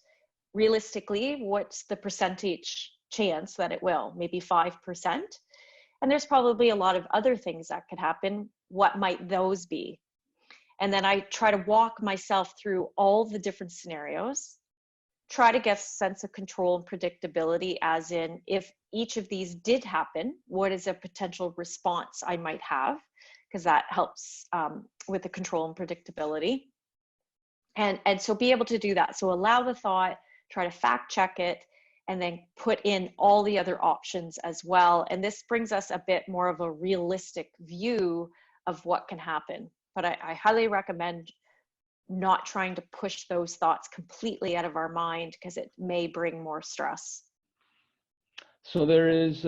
realistically, what's the percentage chance that it will? Maybe 5%. And there's probably a lot of other things that could happen. What might those be? And then I try to walk myself through all the different scenarios, try to get a sense of control and predictability, as in, if each of these did happen, what is a potential response I might have? Because that helps with the control and predictability. And so be able to do that. So allow the thought, try to fact check it, and then put in all the other options as well. And this brings us a bit more of a realistic view of what can happen. But I highly recommend not trying to push those thoughts completely out of our mind, because it may bring more stress. So there is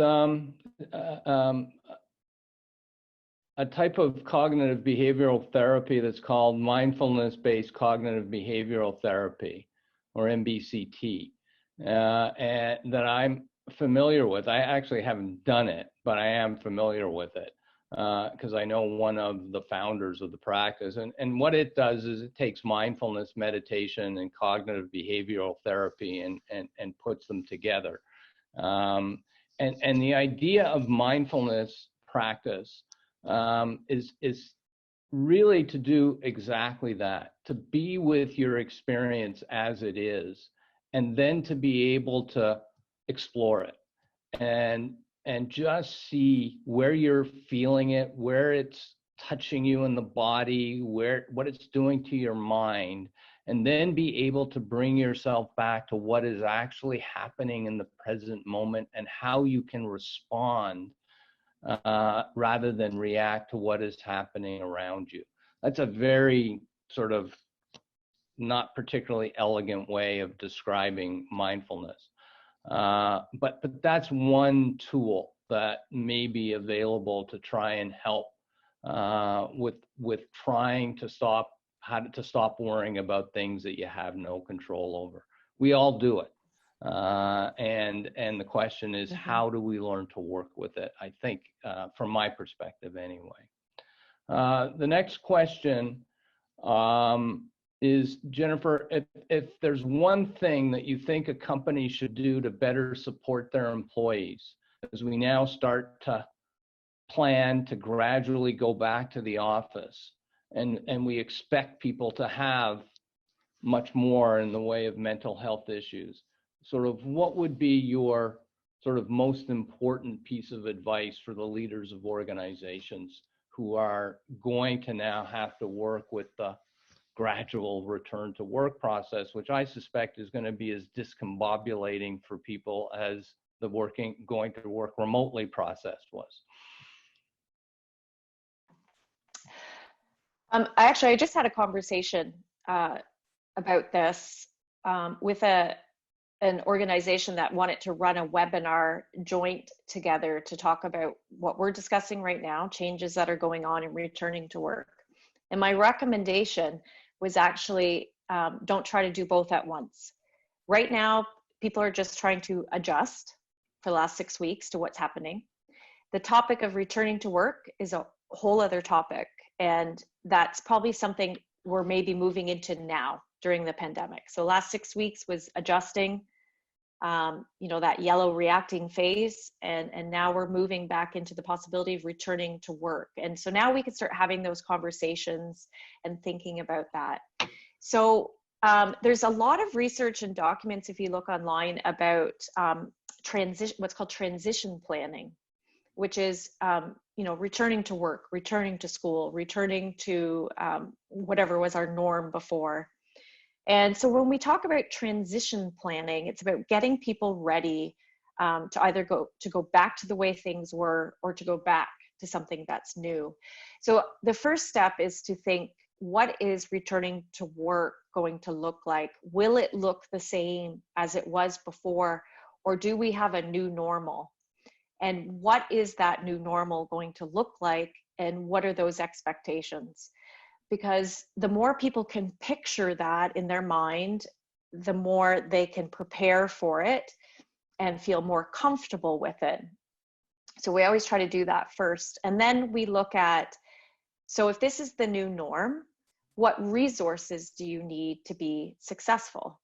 a type of cognitive behavioral therapy that's called mindfulness-based cognitive behavioral therapy, or MBCT, and that I'm familiar with. I actually haven't done it, but I am familiar with it. because I know one of the founders of the practice. And what it does is it takes mindfulness, meditation, and cognitive behavioral therapy and puts them together. And the idea of mindfulness practice is really to do exactly that, to be with your experience as it is, and then to be able to explore it and just see where you're feeling it, where it's touching you in the body, what it's doing to your mind, and then be able to bring yourself back to what is actually happening in the present moment and how you can respond rather than react to what is happening around you. That's a very sort of not particularly elegant way of describing mindfulness. But that's one tool that may be available to try and help with trying to stop worrying about things that you have no control over. We all do it. And the question is, how do we learn to work with it? I think, from my perspective anyway. The next question is, Jennifer, if there's one thing that you think a company should do to better support their employees, as we now start to plan to gradually go back to the office, and we expect people to have much more in the way of mental health issues, sort of what would be your sort of most important piece of advice for the leaders of organizations who are going to now have to work with the gradual return to work process, which I suspect is going to be as discombobulating for people as the going to work remotely process was? I just had a conversation about this with an organization that wanted to run a webinar joint together to talk about what we're discussing right now, changes that are going on in returning to work. And my recommendation was actually don't try to do both at once. Right now, people are just trying to adjust for the last 6 weeks to what's happening. The topic of returning to work is a whole other topic. And that's probably something we're maybe moving into now during the pandemic. So last 6 weeks was adjusting, that yellow reacting phase. And now we're moving back into the possibility of returning to work. And so now we can start having those conversations and thinking about that. So there's a lot of research and documents, if you look online, about what's called transition planning, which is, returning to work, returning to school, returning to whatever was our norm before. And so when we talk about transition planning, it's about getting people ready to either go back to the way things were or to go back to something that's new. So the first step is to think, what is returning to work going to look like? Will it look the same as it was before, or do we have a new normal? And what is that new normal going to look like? And what are those expectations? Because the more people can picture that in their mind, the more they can prepare for it and feel more comfortable with it. So we always try to do that first. And then we look at, so if this is the new norm, what resources do you need to be successful?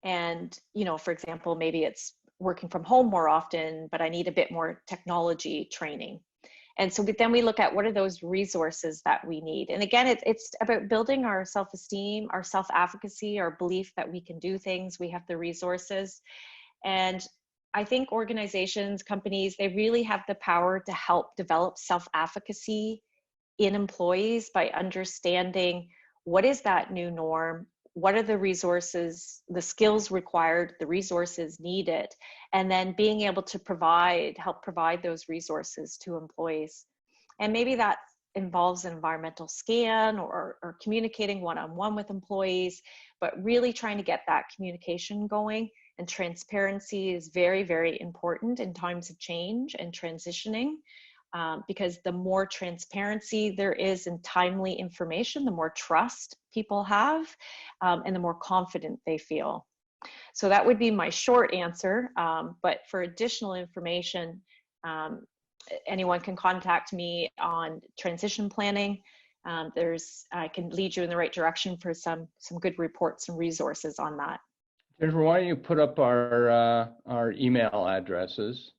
And, for example, maybe it's working from home more often, but I need a bit more technology training. And so then we look at what are those resources that we need. And again, it's about building our self-esteem, our self-advocacy, our belief that we can do things, we have the resources. And I think organizations, companies, they really have the power to help develop self-advocacy in employees by understanding what is that new norm, what are the resources, the skills required, the resources needed, and then being able to help provide those resources to employees. And maybe that involves an environmental scan or communicating one-on-one with employees, but really trying to get that communication going. And transparency is very, very important in times of change and transitioning. Because the more transparency there is in timely information, the more trust people have, and the more confident they feel. So that would be my short answer. But for additional information, anyone can contact me on transition planning. I can lead you in the right direction for some good reports and resources on that. Jennifer, why don't you put up our email addresses?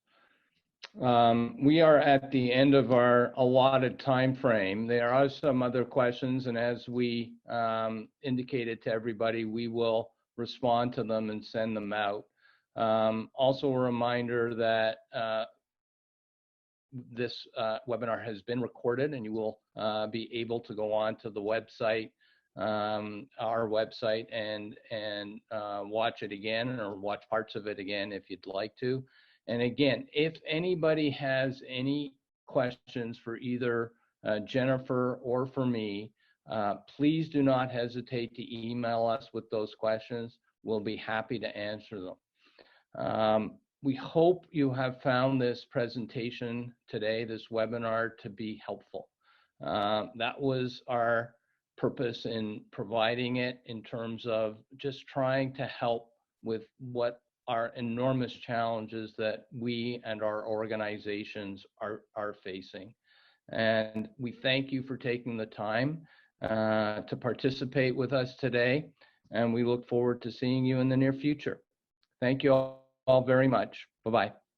We are at the end of our allotted time frame. There are some other questions, and as we indicated to everybody, we will respond to them and send them out. Also a reminder that this webinar has been recorded, and you will be able to go on to the website, our website, and watch it again, or watch parts of it again if you'd like to. And again, if anybody has any questions for either Jennifer or for me, please do not hesitate to email us with those questions. We'll be happy to answer them. We hope you have found this presentation today, this webinar, to be helpful. That was our purpose in providing it, in terms of just trying to help with what are enormous challenges that we and our organizations are facing. And we thank you for taking the time to participate with us today, and we look forward to seeing you in the near future. Thank you all very much. Bye-bye.